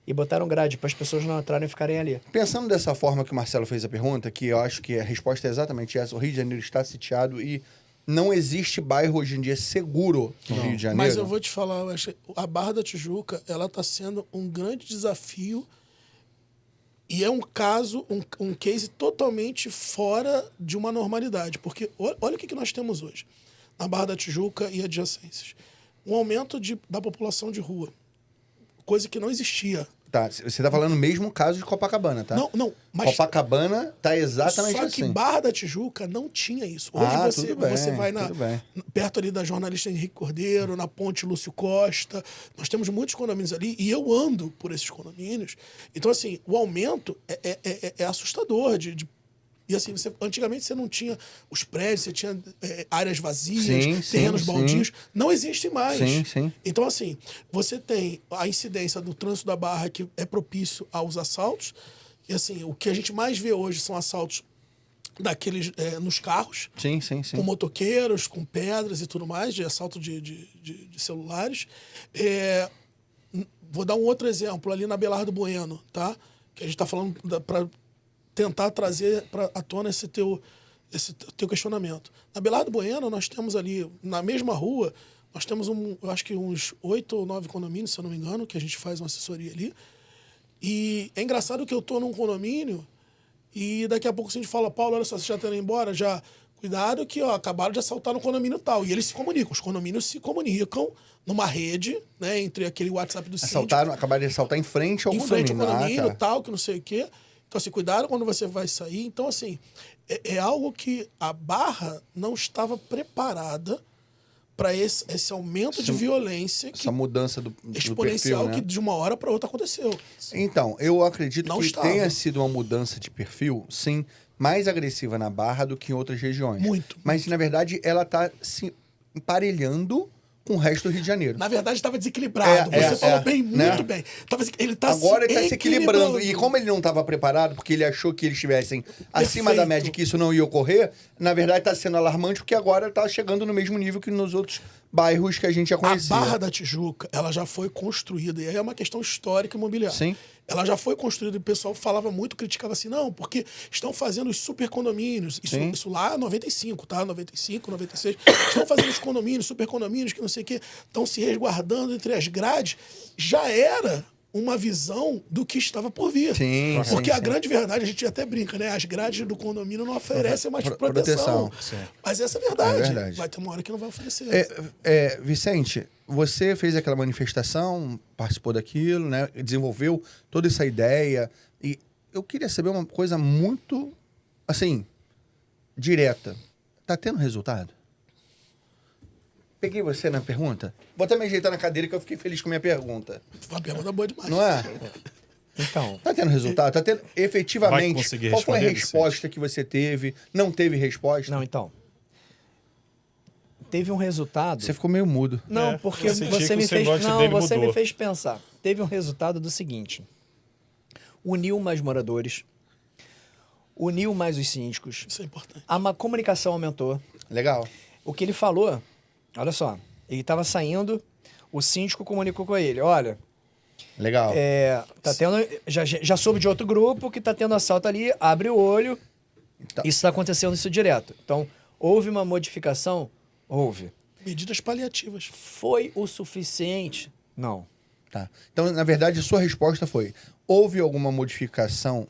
E botaram grade para as pessoas não entrarem e ficarem ali. Pensando dessa forma que o Marcelo fez a pergunta, que eu acho que a resposta é exatamente essa, o Rio de Janeiro está sitiado e não existe bairro hoje em dia seguro no Rio de Janeiro. Mas eu vou te falar, eu acho, a Barra da Tijuca, ela está sendo um grande desafio e é um caso, um case totalmente fora de uma normalidade. Porque olha o que nós temos hoje na Barra da Tijuca e adjacências. Um aumento da população de rua, coisa que não existia. Tá, você está falando o mesmo caso de Copacabana, tá? Não, mas Copacabana tá exatamente só que assim. Barra da Tijuca não tinha isso. Hoje tudo bem, você vai tudo bem. perto ali da jornalista Henrique Cordeiro, na ponte Lúcio Costa. Nós temos muitos condomínios ali e eu ando por esses condomínios. Então, assim, o aumento é assustador. E assim, antigamente você não tinha os prédios, você tinha áreas vazias, Sim, terrenos sim, baldios. Não existe mais. Sim, sim. Então, assim, você tem a incidência do trânsito da Barra que é propício aos assaltos. E assim, o que a gente mais vê hoje são assaltos daqueles nos carros, Sim. com motoqueiros, com pedras e tudo mais, de assalto de celulares. Vou dar um outro exemplo ali na Belardo Bueno, tá? Que a gente está falando para tentar trazer à tona esse teu questionamento. Na Belardo Bueno, nós temos ali, na mesma rua, nós temos eu acho que uns 8 ou 9 condomínios, se eu não me engano, que a gente faz uma assessoria ali. E é engraçado que eu estou num condomínio e daqui a pouco a gente fala, Paulo, olha só, você já está indo embora? Já. Cuidado que acabaram de assaltar no condomínio tal. E eles se comunicam. Os condomínios se comunicam numa rede, né, entre aquele WhatsApp do síndico. Acabaram de assaltar em frente ao Em condomínio. frente ao condomínio, tá. tal, que não sei o quê. Então, assim, cuidado quando você vai sair. Então, assim, é algo que a Barra não estava preparada para esse aumento de violência Essa mudança do exponencial perfil, né? que de uma hora para outra aconteceu. Então, eu acredito Não que estava. tenha sido uma mudança de perfil, sim, mais agressiva na Barra do que em outras regiões. Muito. Mas, na verdade, ela está se emparelhando com o resto do Rio de Janeiro. Na verdade, estava desequilibrado. Você falou muito bem. Agora ele está se equilibrando. E como ele não estava preparado, porque ele achou que eles estivessem acima da média, que isso não ia ocorrer, na verdade está sendo alarmante, porque agora está chegando no mesmo nível que nos outros bairros que a gente já conhecia. A Barra da Tijuca, ela já foi construída, e aí é uma questão histórica e imobiliária. Sim. Ela já foi construída e o pessoal falava muito, criticava assim, não, porque estão fazendo os super condomínios. Isso lá em 95, tá? 95, 96. Estão fazendo os condomínios, super condomínios, que não sei o quê, estão se resguardando entre as grades. Já era uma visão do que estava por vir. Sim, porque a sim. grande verdade, a gente até brinca, né? As grades do condomínio não oferecem mais proteção. Mas essa é verdade. É verdade. Vai ter uma hora que não vai oferecer. Vicente, você fez aquela manifestação, participou daquilo, né? Desenvolveu toda essa ideia. E eu queria saber uma coisa muito, assim, direta. Tá tendo resultado? Peguei você na pergunta. Vou até me ajeitar na cadeira que eu fiquei feliz com a minha pergunta. Uma pergunta boa demais. Não é? Então, Tá tendo resultado? Tá tendo efetivamente. Vai conseguir Qual foi a responder, resposta que você teve? Não teve resposta? não, então. Teve um resultado. Você ficou meio mudo. Não, porque eu senti você que me o fez. semblante Não, dele você mudou. me fez pensar. Teve um resultado do seguinte: uniu mais moradores, uniu mais os síndicos, Isso é importante. a comunicação aumentou. Legal. O que ele falou, olha só, ele estava saindo, o síndico comunicou com ele: olha, Legal. tá tendo. Já soube de outro grupo que tá tendo assalto ali, abre o olho. Tá. Isso está acontecendo isso direto. Então, houve uma modificação? Houve. Medidas paliativas. Foi o suficiente? Não. Tá. Então, na verdade, a sua resposta foi: houve alguma modificação?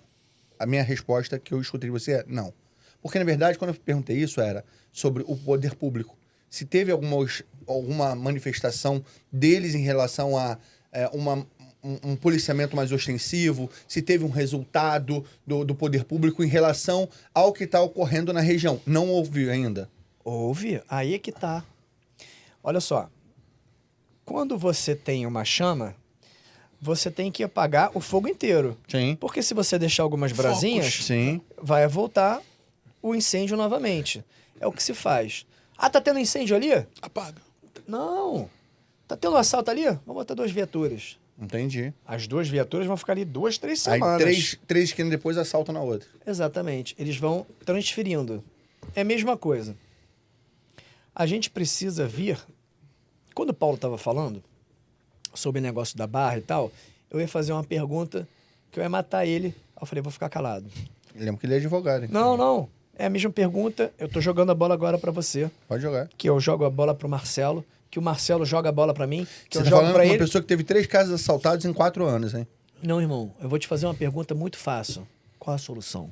A minha resposta que eu escutei de você é não. Porque, na verdade, quando eu perguntei isso, era sobre o poder público. Se teve alguma manifestação deles em relação a um policiamento mais ostensivo, se teve um resultado do poder público em relação ao que está ocorrendo na região. Não houve ainda. Houve, aí é que tá. Olha só, quando você tem uma chama, você tem que apagar o fogo inteiro. Sim. Porque se você deixar algumas brasinhas, Sim. vai voltar o incêndio novamente. É o que se faz. Ah, tá tendo incêndio ali? Apaga. Não. Tá tendo um assalto ali? Vamos botar 2 viaturas. Entendi. As 2 viaturas vão ficar ali 2, 3 Aí semanas. três esquinas depois assaltam na outra. Exatamente. Eles vão transferindo. É a mesma coisa. A gente precisa vir... Quando o Paulo estava falando sobre o negócio da barra e tal, eu ia fazer uma pergunta que eu ia matar ele. Aí eu falei, vou ficar calado. Lembro que ele é advogado, hein? Não. É a mesma pergunta. Eu tô jogando a bola agora para você. Pode jogar. Que eu jogo a bola pro Marcelo. Que o Marcelo joga a bola para mim. Que Você eu tá jogo falando para com uma ele. pessoa que teve 3 casas assaltadas em 4 anos, hein? Não, irmão. Eu vou te fazer uma pergunta muito fácil. Qual a solução?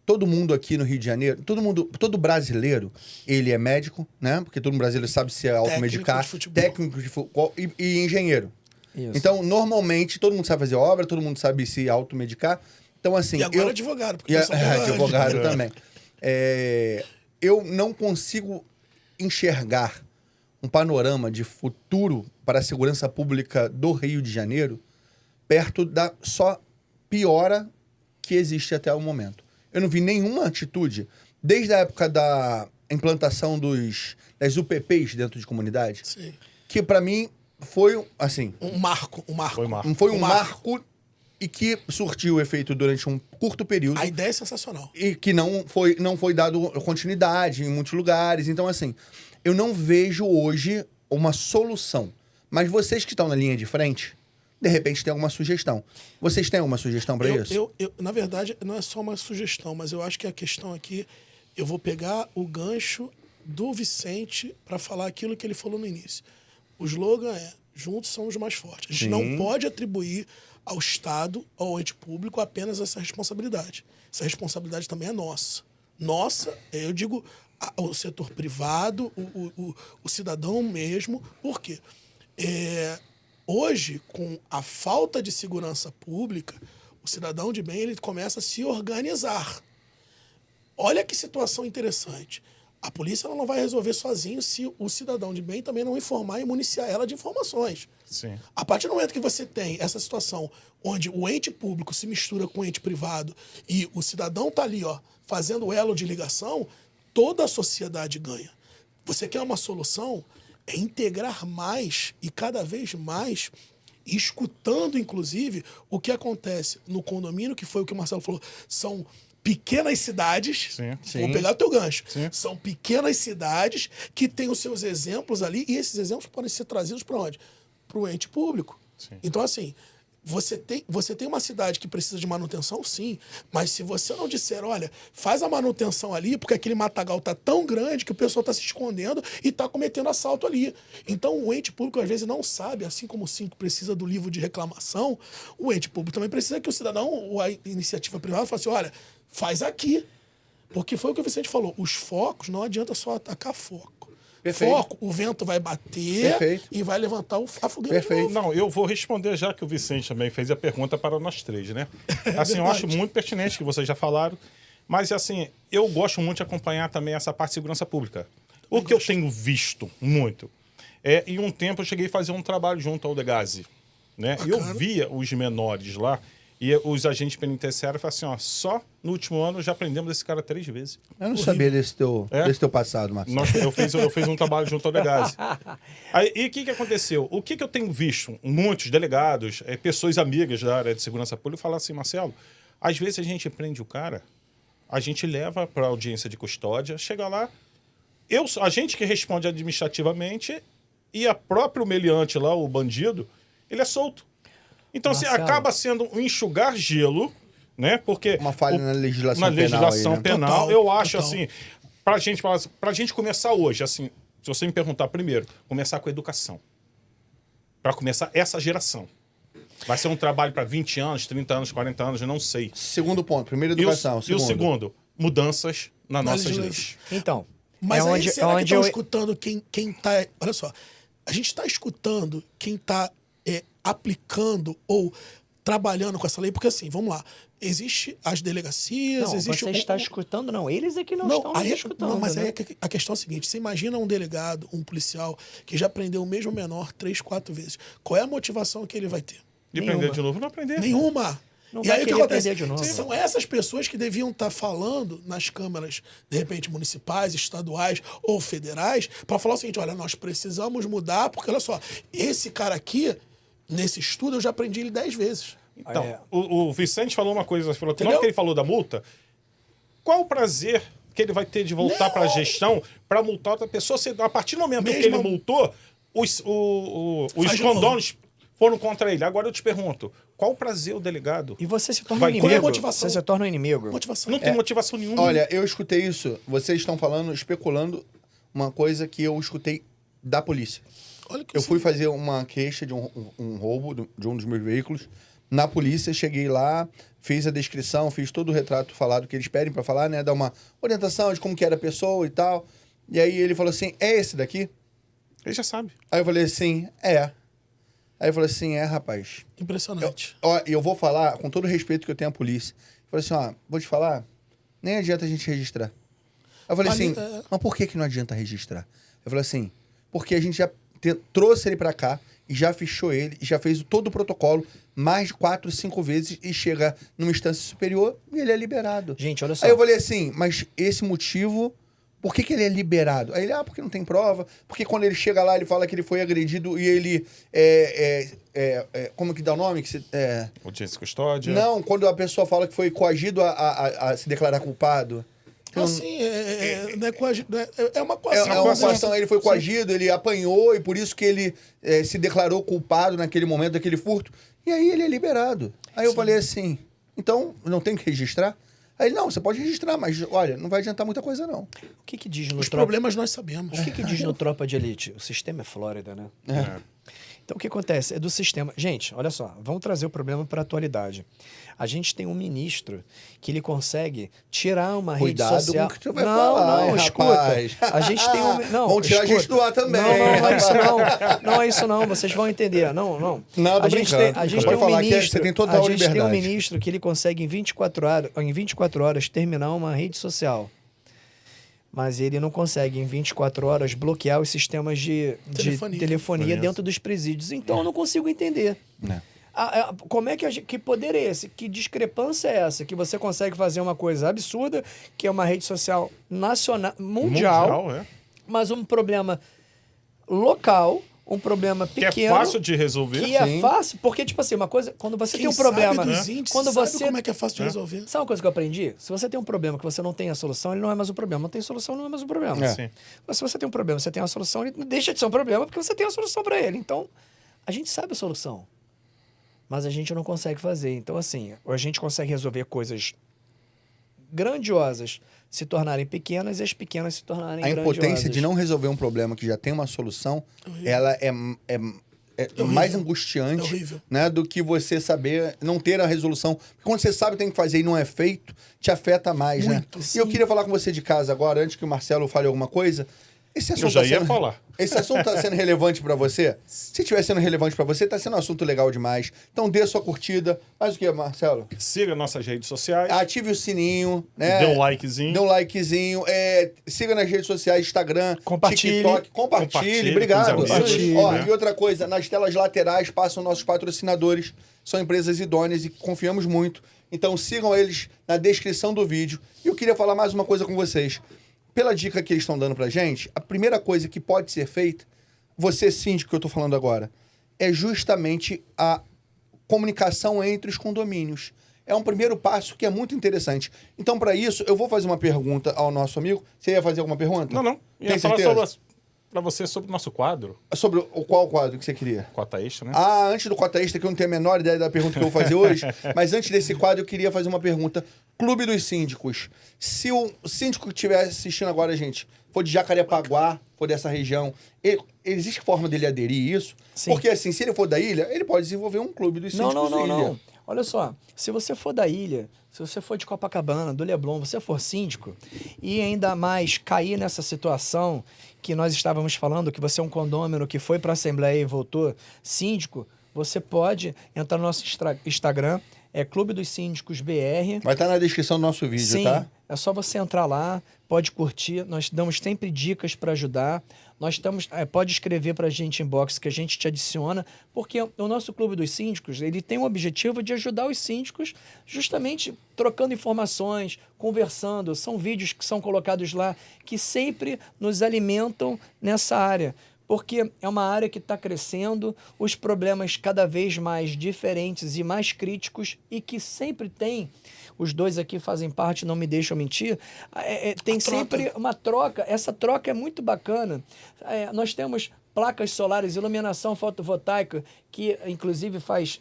Todo mundo aqui no Rio de Janeiro, todo brasileiro, ele é médico, né? Porque todo brasileiro sabe se automedicar, de futebol. técnico de futebol e engenheiro. Isso. Então, normalmente, todo mundo sabe fazer obra, todo mundo sabe se automedicar. Então, assim... E agora advogado. Porque E eu sou advogado também. Eu não consigo enxergar um panorama de futuro para a segurança pública do Rio de Janeiro perto da só piora que existe até o momento. Eu não vi nenhuma atitude, desde a época da implantação das UPPs dentro de comunidade, Sim. que para mim foi, assim... Um marco. Foi um marco e que surtiu efeito durante um curto período. A ideia é sensacional. E que não foi dado continuidade em muitos lugares. Então, assim, eu não vejo hoje uma solução. Mas vocês que estão na linha de frente, de repente tem alguma sugestão. Vocês têm alguma sugestão para isso? Na verdade, não é só uma sugestão, mas eu acho que a questão aqui, eu vou pegar o gancho do Vicente para falar aquilo que ele falou no início. O slogan é: juntos somos mais fortes. A gente não pode atribuir ao Estado, ao ente público, apenas essa responsabilidade. Essa responsabilidade também é nossa. Nossa, eu digo, o setor privado, o cidadão mesmo. Por quê? Hoje, com a falta de segurança pública, o cidadão de bem ele começa a se organizar. Olha que situação interessante. A polícia ela não vai resolver sozinho se o cidadão de bem também não informar e municiar ela de informações. Sim. A partir do momento que você tem essa situação onde o ente público se mistura com o ente privado e o cidadão está ali, fazendo elo de ligação, toda a sociedade ganha. Você quer uma solução? é integrar mais e cada vez mais, escutando, inclusive, o que acontece no condomínio, que foi o que o Marcelo falou, são pequenas cidades, vou pegar o teu gancho, são pequenas cidades que têm os seus exemplos ali, e esses exemplos podem ser trazidos para onde? Para o ente público. Sim. Então, assim, você tem uma cidade que precisa de manutenção, sim, mas se você não disser, olha, faz a manutenção ali, porque aquele matagal tá tão grande que o pessoal tá se escondendo e tá cometendo assalto ali. Então, o ente público, às vezes, não sabe, assim como o síndico precisa do livro de reclamação, o ente público também precisa que o cidadão ou a iniciativa privada fale assim, olha, faz aqui. Porque foi o que o Vicente falou, os focos, não adianta só atacar foco. Perfeito. Foco, o vento vai bater e vai levantar a fogueira de novo. Não, eu vou responder já que o Vicente também fez a pergunta para nós três, né? Assim, eu acho muito pertinente que vocês já falaram, mas assim, eu gosto muito de acompanhar também essa parte de segurança pública. O que eu tenho visto muito em um tempo eu cheguei a fazer um trabalho junto ao Degase, né? E eu via os menores lá e os agentes penitenciários falaram assim, ó, só no último ano já prendemos esse cara 3 vezes. Eu não sabia desse teu passado, Marcelo. Eu fiz um trabalho junto ao Degase. E o que aconteceu? O que eu tenho visto? Muitos delegados, pessoas amigas da área de segurança pública, falam assim, Marcelo, às vezes a gente prende o cara, a gente leva para audiência de custódia, chega lá, a gente que responde administrativamente e a próprio meliante lá, o bandido, ele é solto. Então, assim, acaba sendo um enxugar gelo, né? Porque uma falha na legislação penal. Na legislação penal, Total, eu acho assim, pra gente começar hoje, assim, se você me perguntar primeiro, começar com a educação. Para começar essa geração. Vai ser um trabalho para 20 anos, 30 anos, 40 anos, eu não sei. Segundo ponto, primeiro educação. E o segundo, mudanças nas nossas leis. Então, mas aí será que estão escutando quem tá... Olha só, a gente está escutando quem está aplicando ou trabalhando com essa lei, porque assim, vamos lá, existe as delegacias, não, existe... Você está escutando, não, eles é que não estão escutando. Não, mas né? aí a questão é a seguinte, você imagina um delegado, um policial, que já prendeu o mesmo menor 3, 4 vezes. Qual é a motivação que ele vai ter? De prender de novo, não aprender. Nenhuma. Não e aí o que acontece? De novo. São essas pessoas que deviam estar falando nas câmaras, de repente, municipais, estaduais ou federais, para falar o seguinte, olha, nós precisamos mudar, porque olha só, esse cara aqui, nesse estudo, eu já prendi ele 10 vezes. Então, o Vicente falou uma coisa, falou que na hora que ele falou da multa, qual o prazer que ele vai ter de voltar para a gestão para multar outra pessoa? A partir do momento que ele multou, os condôminos foram contra ele. Agora eu te pergunto, qual o prazer o delegado? E você se torna um inimigo. Qual é a motivação? Você se torna um inimigo. Motivação. Não tem motivação nenhuma. Olha, eu escutei isso. Vocês estão falando, especulando uma coisa que eu escutei da polícia. Eu fui fazer uma queixa de um roubo de um dos meus veículos na polícia, cheguei lá, fiz a descrição, fiz todo o retrato falado que eles pedem pra falar, né? Dar uma orientação de como que era a pessoa e tal. E aí ele falou assim, é esse daqui? Ele já sabe. Aí eu falei assim, é. Aí eu falei assim, rapaz. Impressionante. Eu vou falar, com todo o respeito que eu tenho à polícia. Eu falei assim, vou te falar, nem adianta a gente registrar. Aí eu falei assim, mas por que não adianta registrar? Eu falei assim, porque a gente já trouxe ele pra cá e já fichou ele, e já fez todo o protocolo mais de 4, 5 vezes e chega numa instância superior e ele é liberado. Gente, olha só. Aí eu falei assim, mas esse motivo, por que ele é liberado? Aí ele, porque não tem prova, porque quando ele chega lá, ele fala que ele foi agredido e ele como que dá o nome? Audiência de custódia? Não, quando a pessoa fala que foi coagido a se declarar culpado. Assim, é uma coação. É uma coação, ele foi coagido, ele apanhou e por isso que ele se declarou culpado naquele momento daquele furto. E aí ele é liberado. Aí eu falei assim, então não tem que registrar? Aí ele, não, você pode registrar, mas olha, não vai adiantar muita coisa não. O que diz no Os problemas nós sabemos. O que diz no Tropa de Elite? O sistema é Flórida, né? Então, o que acontece? É do sistema... Gente, olha só, vamos trazer o problema para a atualidade. A gente tem um ministro que ele consegue tirar uma rede social... Cuidado com o que você vai falar, não, rapaz. escuta. A gente tem um... Não, vão tirar a gente do ar também. Não é isso não. Não é isso não, vocês vão entender. Não. Não, tô brincando. A gente tem um ministro... Você tem total liberdade. A gente tem um ministro que ele consegue em 24 horas terminar uma rede social. Mas ele não consegue, em 24 horas, bloquear os sistemas de telefonia dentro dos presídios. Então, eu não consigo entender. Como é que poder é esse? Que discrepância é essa? Que você consegue fazer uma coisa absurda, que é uma rede social nacional, mundial, mas um problema local, um problema pequeno. Que é fácil de resolver. Que é fácil, porque, tipo assim, uma coisa, quando você tem um problema... Quando sabe você... como é que é fácil de resolver. Sabe uma coisa que eu aprendi? Se você tem um problema que você não tem a solução, ele não é mais um problema. Não tem solução, não é mais um problema. Mas se você tem um problema, você tem a solução, ele deixa de ser um problema porque você tem a solução para ele. Então, a gente sabe a solução, mas a gente não consegue fazer. Então, assim, a gente consegue resolver coisas grandiosas se tornarem pequenas e as pequenas se tornarem grandiosas. A impotência de não resolver um problema que já tem uma solução, ela é mais angustiante, né, do que você saber não ter a resolução. Porque quando você sabe que tem que fazer e não é feito, te afeta mais, muito, né? sim. E eu queria falar com você de casa agora, antes que o Marcelo fale alguma coisa. Esse assunto Eu já ia falar. Esse assunto está sendo relevante para você? Se estiver sendo relevante para você, está sendo um assunto legal demais. Então dê a sua curtida. Faz o que, Marcelo? Siga nossas redes sociais. Ative o sininho, né? Dê um likezinho. Dê um likezinho. Siga nas redes sociais, Instagram, Compartilhe. TikTok. Compartilhe. Obrigado. Compartilhe, Ó, né? E outra coisa, nas telas laterais passam nossos patrocinadores. São empresas idôneas e confiamos muito. Então sigam eles na descrição do vídeo. E eu queria falar mais uma coisa com vocês. Pela dica que eles estão dando pra gente, a primeira coisa que pode ser feita, você síndico que eu tô falando agora, é justamente a comunicação entre os condomínios. É um primeiro passo que é muito interessante. Então, para isso, eu vou fazer uma pergunta ao nosso amigo. Você ia fazer alguma pergunta? Não. Tem certeza? Para você sobre o nosso quadro. Sobre qual quadro que você queria? Cota extra, né? Ah, antes do Cota Extra, que eu não tenho a menor ideia da pergunta que eu vou fazer hoje, mas antes desse quadro eu queria fazer uma pergunta. Clube dos Síndicos. Se o síndico que estiver assistindo agora, gente, for de Jacarepaguá, for dessa região, existe forma dele aderir a isso? Sim. Porque assim, se ele for da ilha, ele pode desenvolver um clube dos síndicos da ilha. Não. Olha só, se você for da ilha, se você for de Copacabana, do Leblon, você for síndico, e ainda mais cair nessa situação que nós estávamos falando, que você é um condômino que foi para a Assembleia e voltou síndico, você pode entrar no nosso Instagram, Clube dos Síndicos BR. Vai estar na descrição do nosso vídeo, Sim, tá? É só você entrar lá, pode curtir, nós damos sempre dicas para ajudar. Nós estamos, pode escrever para a gente inbox que a gente te adiciona, porque o nosso Clube dos Síndicos, ele tem o objetivo de ajudar os síndicos justamente trocando informações, conversando. São vídeos que são colocados lá que sempre nos alimentam nessa área, porque é uma área que está crescendo, os problemas cada vez mais diferentes e mais críticos e que sempre tem, os dois aqui fazem parte, não me deixam mentir, tem sempre uma troca, essa troca é muito bacana. Nós temos placas solares, iluminação fotovoltaica, que inclusive faz...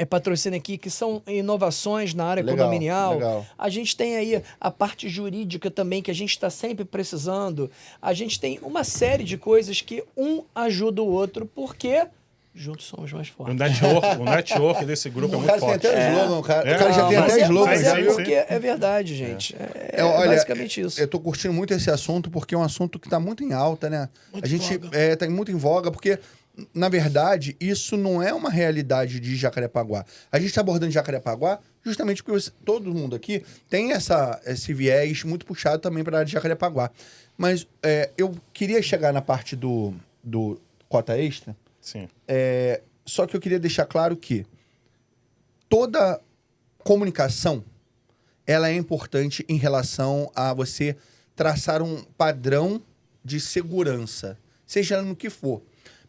patrocínio aqui, que são inovações na área condominial. Legal. A gente tem aí a parte jurídica também, que a gente está sempre precisando. A gente tem uma série de coisas que um ajuda o outro, porque juntos somos mais fortes. O network desse grupo é muito forte. O cara tem até slogan, o cara já tem até slogan. Mas porque é verdade, gente. Olha, basicamente isso. Eu tô curtindo muito esse assunto, porque é um assunto que tá muito em alta, né? Muito a gente voga. tá muito em voga, porque... Na verdade, isso não é uma realidade de Jacarepaguá. A gente está abordando Jacarepaguá justamente porque todo mundo aqui tem esse viés muito puxado também para a área de Jacarepaguá. Mas eu queria chegar na parte do Cota Extra. Sim. Só que eu queria deixar claro que toda comunicação ela é importante em relação a você traçar um padrão de segurança, seja no que for.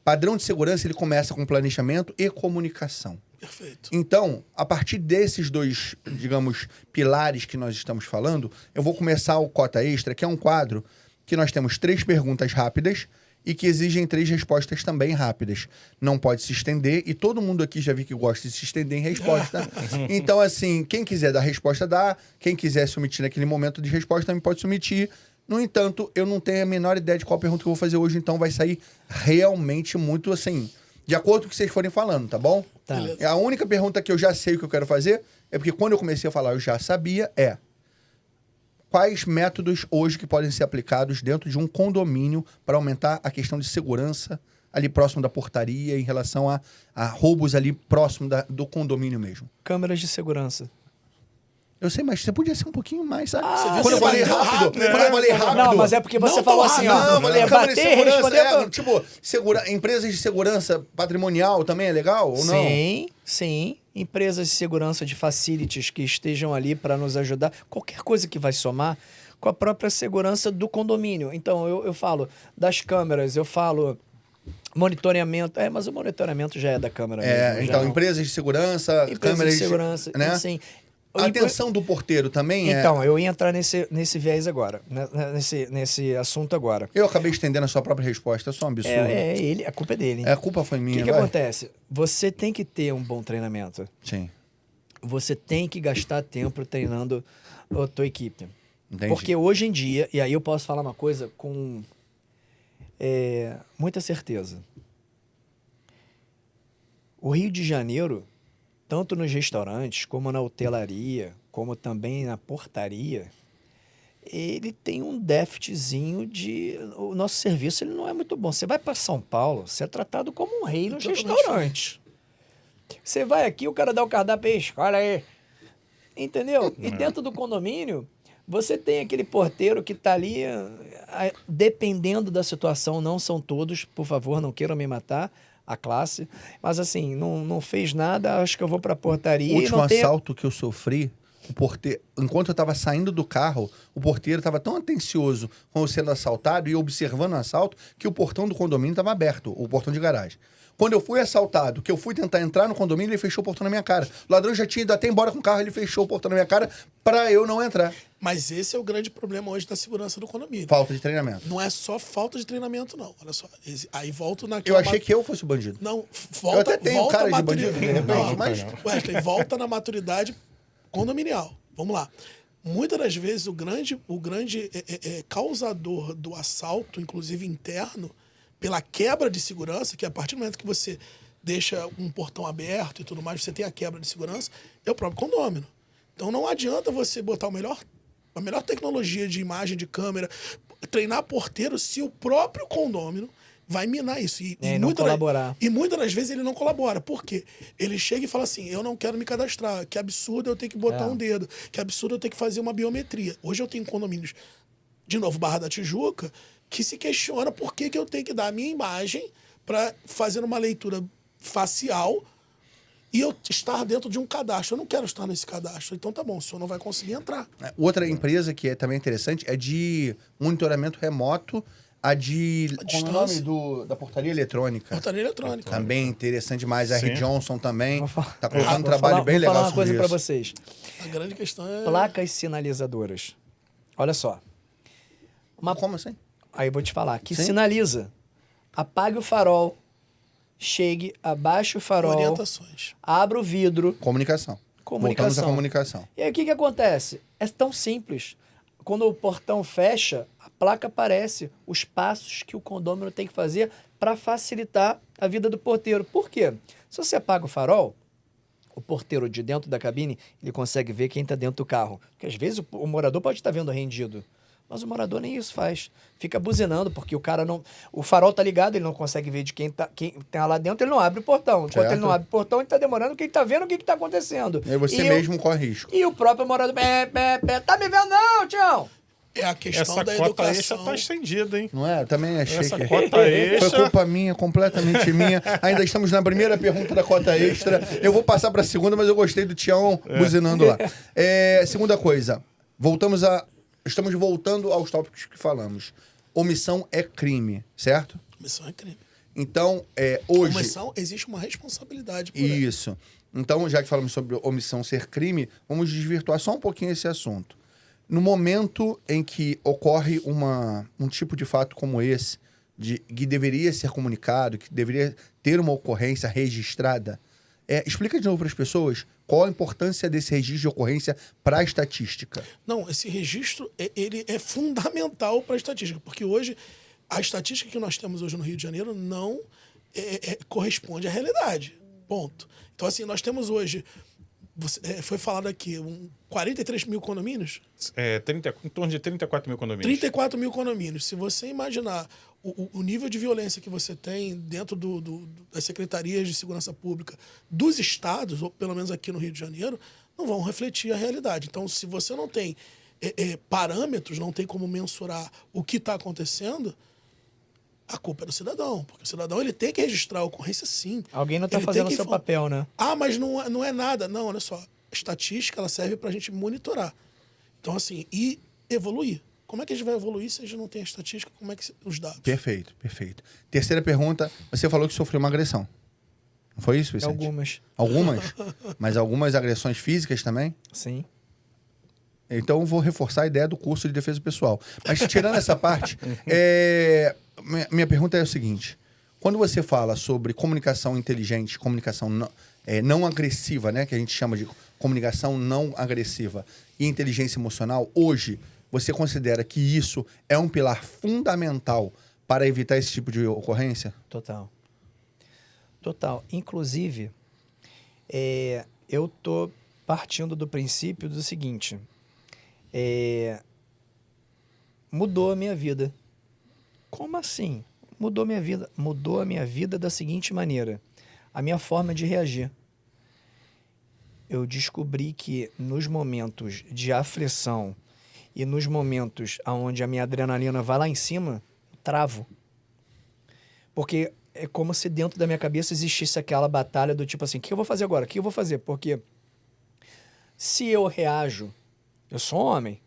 Padrão de segurança, ele começa com planejamento e comunicação. Perfeito. Então, a partir desses dois, digamos, pilares que nós estamos falando, eu vou começar o Cota Extra, que é um quadro que nós temos 3 perguntas rápidas e que exigem 3 respostas também rápidas. Não pode se estender, e todo mundo aqui já vi que gosta de se estender em resposta. Então, assim, quem quiser dar resposta, dá. Quem quiser se omitir naquele momento de resposta, também pode se omitir. No entanto, eu não tenho a menor ideia de qual pergunta que eu vou fazer hoje, então vai sair realmente muito, assim, de acordo com o que vocês forem falando, tá bom? Tá. A única pergunta que eu já sei o que eu quero fazer, é porque quando eu comecei a falar, eu já sabia, quais métodos hoje que podem ser aplicados dentro de um condomínio para aumentar a questão de segurança ali próximo da portaria em relação a roubos ali próximo do condomínio mesmo? Câmeras de segurança. Eu sei, mas você podia ser um pouquinho mais, sabe? Quando eu falei rápido, quando eu falei rápido... Não, mas é porque você falou assim, ó. câmera de segurança, responder... tipo, empresas de segurança patrimonial também é legal ou não? Sim. Empresas de segurança de facilities que estejam ali para nos ajudar. Qualquer coisa que vai somar com a própria segurança do condomínio. Então, eu falo das câmeras, eu falo... Monitoramento. Mas o monitoramento já é da Câmara mesmo. Então, empresas de segurança, câmeras de segurança, né? Sim. A atenção do porteiro também Então, eu ia entrar nesse viés agora, nesse assunto agora. Eu acabei estendendo a sua própria resposta, é só um absurdo. Ele, a culpa é dele. A culpa foi minha. O que acontece? Você tem que ter um bom treinamento. Sim. Você tem que gastar tempo treinando a tua equipe. Entendi. Porque hoje em dia, e aí eu posso falar uma coisa com muita certeza. O Rio de Janeiro, tanto nos restaurantes, como na hotelaria, como também na portaria, ele tem um déficitzinho de... O nosso serviço ele não é muito bom. Você vai para São Paulo, você é tratado como um rei nos restaurantes. Você vai aqui, o cara dá o cardápio e escolhe aí. Entendeu? E dentro do condomínio, você tem aquele porteiro que está ali, dependendo da situação, não são todos, por favor, não queiram me matar, a classe, mas assim, não fez nada, acho que eu vou para a portaria. O último assalto que eu sofri, o porteiro, enquanto eu estava saindo do carro, o porteiro estava tão atencioso com eu sendo assaltado e observando o assalto que o portão do condomínio estava aberto, o portão de garagem. Quando eu fui assaltado, que eu fui tentar entrar no condomínio, ele fechou o portão na minha cara. O ladrão já tinha ido até embora com o carro, ele fechou o portão na minha cara para eu não entrar. Mas esse é o grande problema hoje da segurança do condomínio. Falta de treinamento. Não é só falta de treinamento, não. Olha só. Aí volto naquela... Eu achei que eu fosse o bandido. Não, volta... Eu até tenho cara de bandido, de repente, não, mas... Wesley, volta na maturidade condominial. Vamos lá. Muitas das vezes o grande causador do assalto, inclusive interno, pela quebra de segurança, que a partir do momento que você deixa um portão aberto e tudo mais, você tem a quebra de segurança, é o próprio condômino. Então não adianta você botar a melhor tecnologia de imagem, de câmera, treinar porteiro se o próprio condômino vai minar isso. E não colaborar. E muitas das vezes ele não colabora. Por quê? Ele chega e fala assim, eu não quero me cadastrar, que absurdo eu ter que botar um dedo, que absurdo eu ter que fazer uma biometria. Hoje eu tenho condomínios, de novo, Barra da Tijuca, que se questiona por que eu tenho que dar a minha imagem para fazer uma leitura facial e eu estar dentro de um cadastro. Eu não quero estar nesse cadastro. Então tá bom, o senhor não vai conseguir entrar. Outra empresa que é também interessante é de monitoramento remoto, qual é o nome da portaria eletrônica? Portaria eletrônica. Também interessante demais. A R. Johnson também está colocando um vou trabalho bem legal sobre isso. Vou falar uma coisa para isso. vocês. A grande questão é... Placas sinalizadoras. Olha só. Como assim? Aí eu vou te falar. Que sinaliza. Apague o farol. Chegue, abaixe o farol. Orientações. Abra o vidro. Comunicação. Voltamos à comunicação. E aí o que acontece? É tão simples. Quando o portão fecha, a placa aparece os passos que o condômino tem que fazer para facilitar a vida do porteiro. Por quê? Se você apaga o farol, o porteiro de dentro da cabine, ele consegue ver quem está dentro do carro. Porque às vezes o morador pode estar vendo rendido. Mas o morador nem isso faz. Fica buzinando, porque o cara não... O farol tá ligado, ele não consegue ver de quem tá lá dentro, ele não abre o portão. Enquanto ele não abre o portão, ele tá demorando, quem tá vendo o que tá acontecendo. E você mesmo corre risco. E o próprio morador... Tá me vendo não, Tião? É a questão Essa da cota educação. extra tá estendida, hein? Não é? Eu também achei Essa que... cota extra... Foi culpa minha, completamente minha. Ainda estamos na primeira pergunta da cota extra. Eu vou passar para a segunda, mas eu gostei do Tião buzinando lá. Segunda coisa. Estamos voltando aos tópicos que falamos. Omissão é crime, certo? Omissão é crime. Então, hoje... Omissão, existe uma responsabilidade por Isso. Então, já que falamos sobre omissão ser crime, vamos desvirtuar só um pouquinho esse assunto. No momento em que ocorre um tipo de fato como esse, que deveria ser comunicado, que deveria ter uma ocorrência registrada, explica de novo para as pessoas qual a importância desse registro de ocorrência para a estatística. Não, esse registro ele é fundamental para a estatística, porque hoje a estatística que nós temos hoje no Rio de Janeiro não corresponde à realidade. Ponto. Então, assim, nós temos hoje, foi falado aqui, 43 mil condomínios? Em torno de 34 mil condomínios. 34 mil condomínios. Se você imaginar o nível de violência que você tem dentro das secretarias de segurança pública dos estados, ou pelo menos aqui no Rio de Janeiro, não vão refletir a realidade. Então, se você não tem parâmetros, não tem como mensurar o que está acontecendo, a culpa é do cidadão. Porque o cidadão ele tem que registrar a ocorrência, sim. Alguém não está fazendo o seu papel, né? Ah, mas não é nada. Não, olha só. A estatística ela serve para a gente monitorar. Então, assim, e evoluir. Como é que a gente vai evoluir se a gente não tem a estatística? Como é que os dados? Perfeito, perfeito. Terceira pergunta, você falou que sofreu uma agressão. Não foi isso, Vicente? Algumas. Algumas? Mas algumas agressões físicas também? Sim. Então, eu vou reforçar a ideia do curso de defesa pessoal. Mas, tirando essa parte, minha pergunta é o seguinte. Quando você fala sobre comunicação inteligente, comunicação não agressiva, né, que a gente chama de comunicação não agressiva e inteligência emocional, hoje, você considera que isso é um pilar fundamental para evitar esse tipo de ocorrência? Total. Total. Inclusive, eu tô partindo do princípio do seguinte... mudou a minha vida. Como assim? Mudou minha vida. Mudou a minha vida da seguinte maneira. A minha forma de reagir. Eu descobri que nos momentos de aflição e nos momentos onde a minha adrenalina vai lá em cima, travo. Porque é como se dentro da minha cabeça existisse aquela batalha do tipo assim, o que eu vou fazer agora? O que eu vou fazer? Porque se eu reajo, eu sou homem.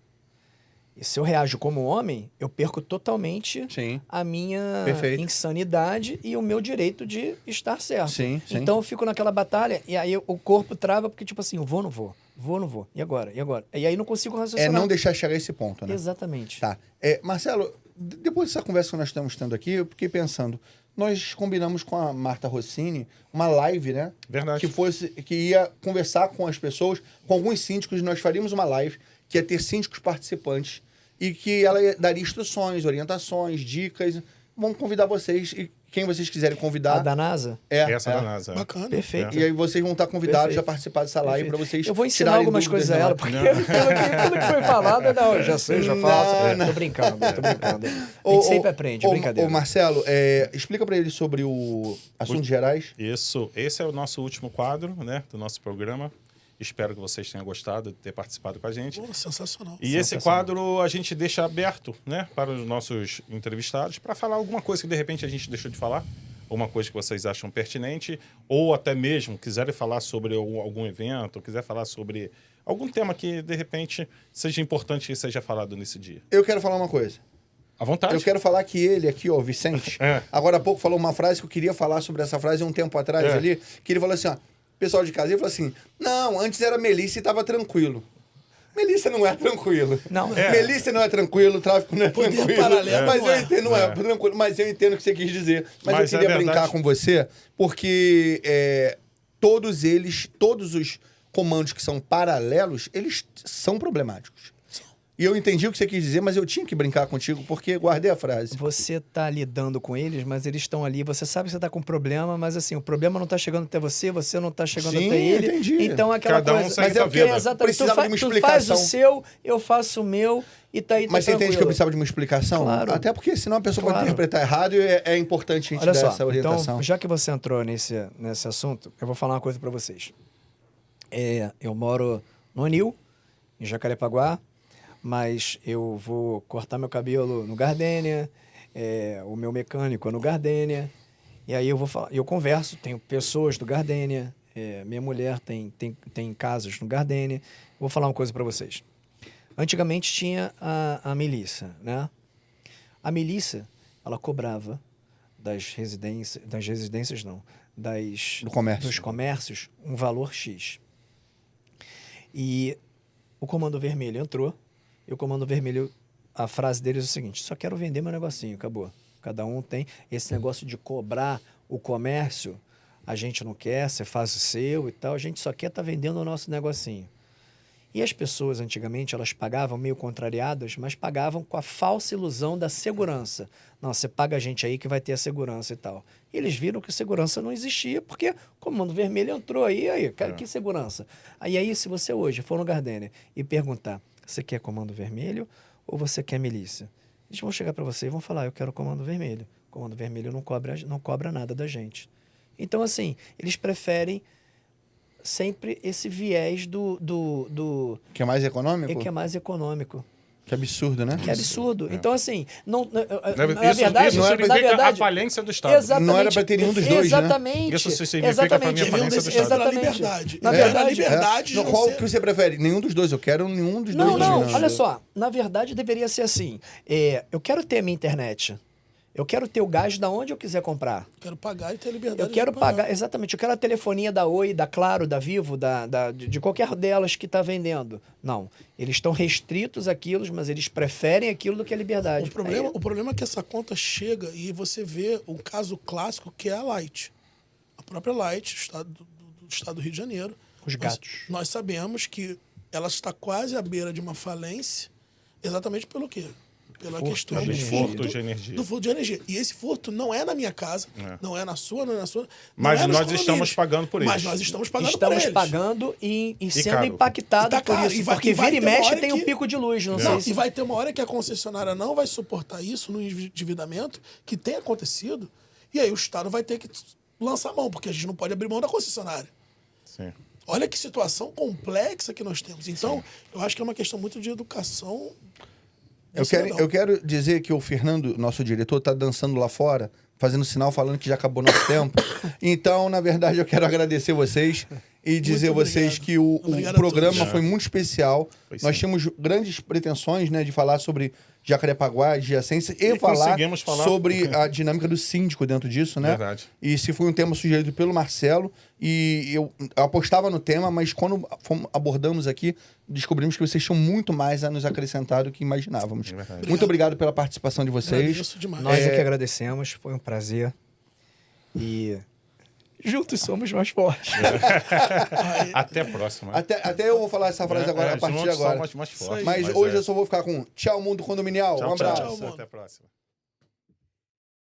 E se eu reajo como homem, eu perco totalmente a minha insanidade e o meu direito de estar certo. Sim. Então eu fico naquela batalha e aí o corpo trava porque tipo assim, eu vou ou não vou? Vou ou não vou? E agora? E agora? E aí não consigo raciocinar. É não deixar chegar a esse ponto, né? Exatamente. Tá. Marcelo, depois dessa conversa que nós estamos tendo aqui, eu fiquei pensando, nós combinamos com a Marta Rossini uma live, né? Verdade. Que ia conversar com as pessoas, com alguns síndicos, nós faríamos uma live que ia ter síndicos participantes e que ela daria instruções, orientações, dicas. Vamos convidar vocês e quem vocês quiserem convidar. A da NASA? Essa da NASA. Bacana. Perfeito. E aí vocês vão estar convidados a participar dessa live para vocês. Eu vou ensinar algumas coisas a ela, porque tudo que foi falado, não, já sei, já faço. Tô brincando. A gente sempre aprende, brincadeira. Ô Marcelo, explica para ele sobre o assuntos gerais. Isso, esse é o nosso último quadro, né, do nosso programa. Espero que vocês tenham gostado de ter participado com a gente. Pô, sensacional. E esse quadro a gente deixa aberto, né, para os nossos entrevistados, para falar alguma coisa que de repente a gente deixou de falar, alguma coisa que vocês acham pertinente, ou até mesmo quiserem falar sobre algum evento, ou quiser falar sobre algum tema que de repente seja importante que seja falado nesse dia. Eu quero falar uma coisa. À vontade. Eu quero falar que ele aqui, ó, Vicente, agora há pouco falou uma frase que eu queria falar sobre essa frase um tempo atrás ali, que ele falou assim, ó, pessoal de casa, ele falou assim, não, antes era Melissa e tava tranquilo. Melissa não é tranquilo. Não. Melissa não é tranquilo, o tráfico não é tranquilo. Paralelo, mas não eu entendo, não é tranquilo, mas eu entendo o que você quis dizer. Mas eu queria brincar com você, porque todos os comandos que são paralelos, eles são problemáticos. E eu entendi o que você quis dizer, mas eu tinha que brincar contigo, porque guardei a frase. Você tá lidando com eles, mas eles estão ali. Você sabe que você tá com um problema, mas assim, o problema não tá chegando até você não tá chegando até ele. Entendi. Então aquela Cada um coisa... segue Mas eu vida. exatamente. Precisava de uma Tu faz explicação. o seu, eu faço o meu e tá aí, tá Mas você entende tranquilo. que eu precisava de uma explicação? Claro. Até porque senão a pessoa pode Claro. interpretar errado e é importante a gente Olha dar só, essa orientação. então, já que você entrou nesse assunto, eu vou falar uma coisa para vocês. Eu moro no Anil, em Jacarepaguá, mas eu vou cortar meu cabelo no Gardênia, o meu mecânico é no Gardênia, e aí eu vou falar, eu converso, tenho pessoas do Gardênia, minha mulher tem casas no Gardênia. Vou falar uma coisa para vocês. Antigamente tinha a milícia, né? A milícia, ela cobrava dos comércios um valor X. E o Comando Vermelho entrou, e o Comando Vermelho, a frase deles é o seguinte, só quero vender meu negocinho, acabou. Cada um tem esse negócio de cobrar o comércio, a gente não quer, você faz o seu e tal, a gente só quer estar vendendo o nosso negocinho. E as pessoas, antigamente, elas pagavam meio contrariadas, mas pagavam com a falsa ilusão da segurança. Não, você paga a gente aí que vai ter a segurança e tal. E eles viram que segurança não existia, porque o Comando Vermelho entrou aí, cara, que segurança? Aí, se você hoje for no Gardênia e perguntar, você quer Comando Vermelho ou você quer milícia? Eles vão chegar para você e vão falar, eu quero Comando Vermelho. O Comando Vermelho não cobra nada da gente. Então, assim, eles preferem sempre esse viés do Que é mais econômico? que é mais econômico. Que absurdo, né? Que absurdo. Então, assim, na Isso verdade... significa a falência do Estado. Exatamente. Não era pra ter nenhum dos dois, né? Exatamente. Isso significa pra mim a falência do Estado. Exatamente. liberdade. Na verdade, liberdade de Não, não qual ser- que você prefere? Nenhum dos dois. Eu quero nenhum dos dois. Não, dominando. olha só. Na verdade, deveria ser assim. Eu quero ter a minha internet. Eu quero ter o gás da onde eu quiser comprar. Quero pagar e ter liberdade Eu quero de pagar. pagar, exatamente. Eu quero a telefonia da Oi, da Claro, da Vivo, de qualquer delas que está vendendo. Não. Eles estão restritos àquilo, mas eles preferem aquilo do que a liberdade. O problema é que essa conta chega e você vê um caso clássico que é a Light. A própria Light, do estado do Rio de Janeiro. Os gatos. Nós sabemos que ela está quase à beira de uma falência exatamente pelo quê? Pela questão do furto de energia. Do furto de energia. E esse furto não é na minha casa, não é na sua, não é na sua. Mas não é nos nós condomínios. estamos pagando por isso. Mas nós estamos pagando por Estamos eles. pagando e sendo caro. impactados E tá por caro. isso. E vai- Porque e vai vira e ter uma mexe hora tem um que- pico de luz. Não Não, sei e se... vai ter uma hora que a concessionária não vai suportar isso no endividamento que tem acontecido. E aí o Estado vai ter que lançar mão, porque a gente não pode abrir mão da concessionária. Sim. Olha que situação complexa que nós temos. Então, eu acho que é uma questão muito de educação. Eu quero dizer que o Fernando, nosso diretor, tá dançando lá fora, fazendo sinal, falando que já acabou nosso tempo. Então, na verdade, eu quero agradecer vocês e dizer a vocês obrigado. que o Obrigado a programa todos. foi muito especial. Foi Nós sim. tínhamos grandes pretensões, né, de falar sobre Jacarepaguá, adjacência e conseguimos falar. sobre a dinâmica do síndico dentro disso, né? Verdade. E se foi um tema sugerido pelo Marcelo, e eu apostava no tema, mas quando abordamos aqui, descobrimos que vocês tinham muito mais a nos acrescentar do que imaginávamos. Verdade. Muito obrigado pela participação de vocês. Agradeço demais. Nós é que agradecemos, foi um prazer. E juntos somos mais fortes. Até a próxima. Até eu vou falar essa frase agora, a partir de agora. Mais forte, Mas hoje eu só vou ficar com tchau, mundo condominial. Um abraço. Tchau, mundo. Até a próxima.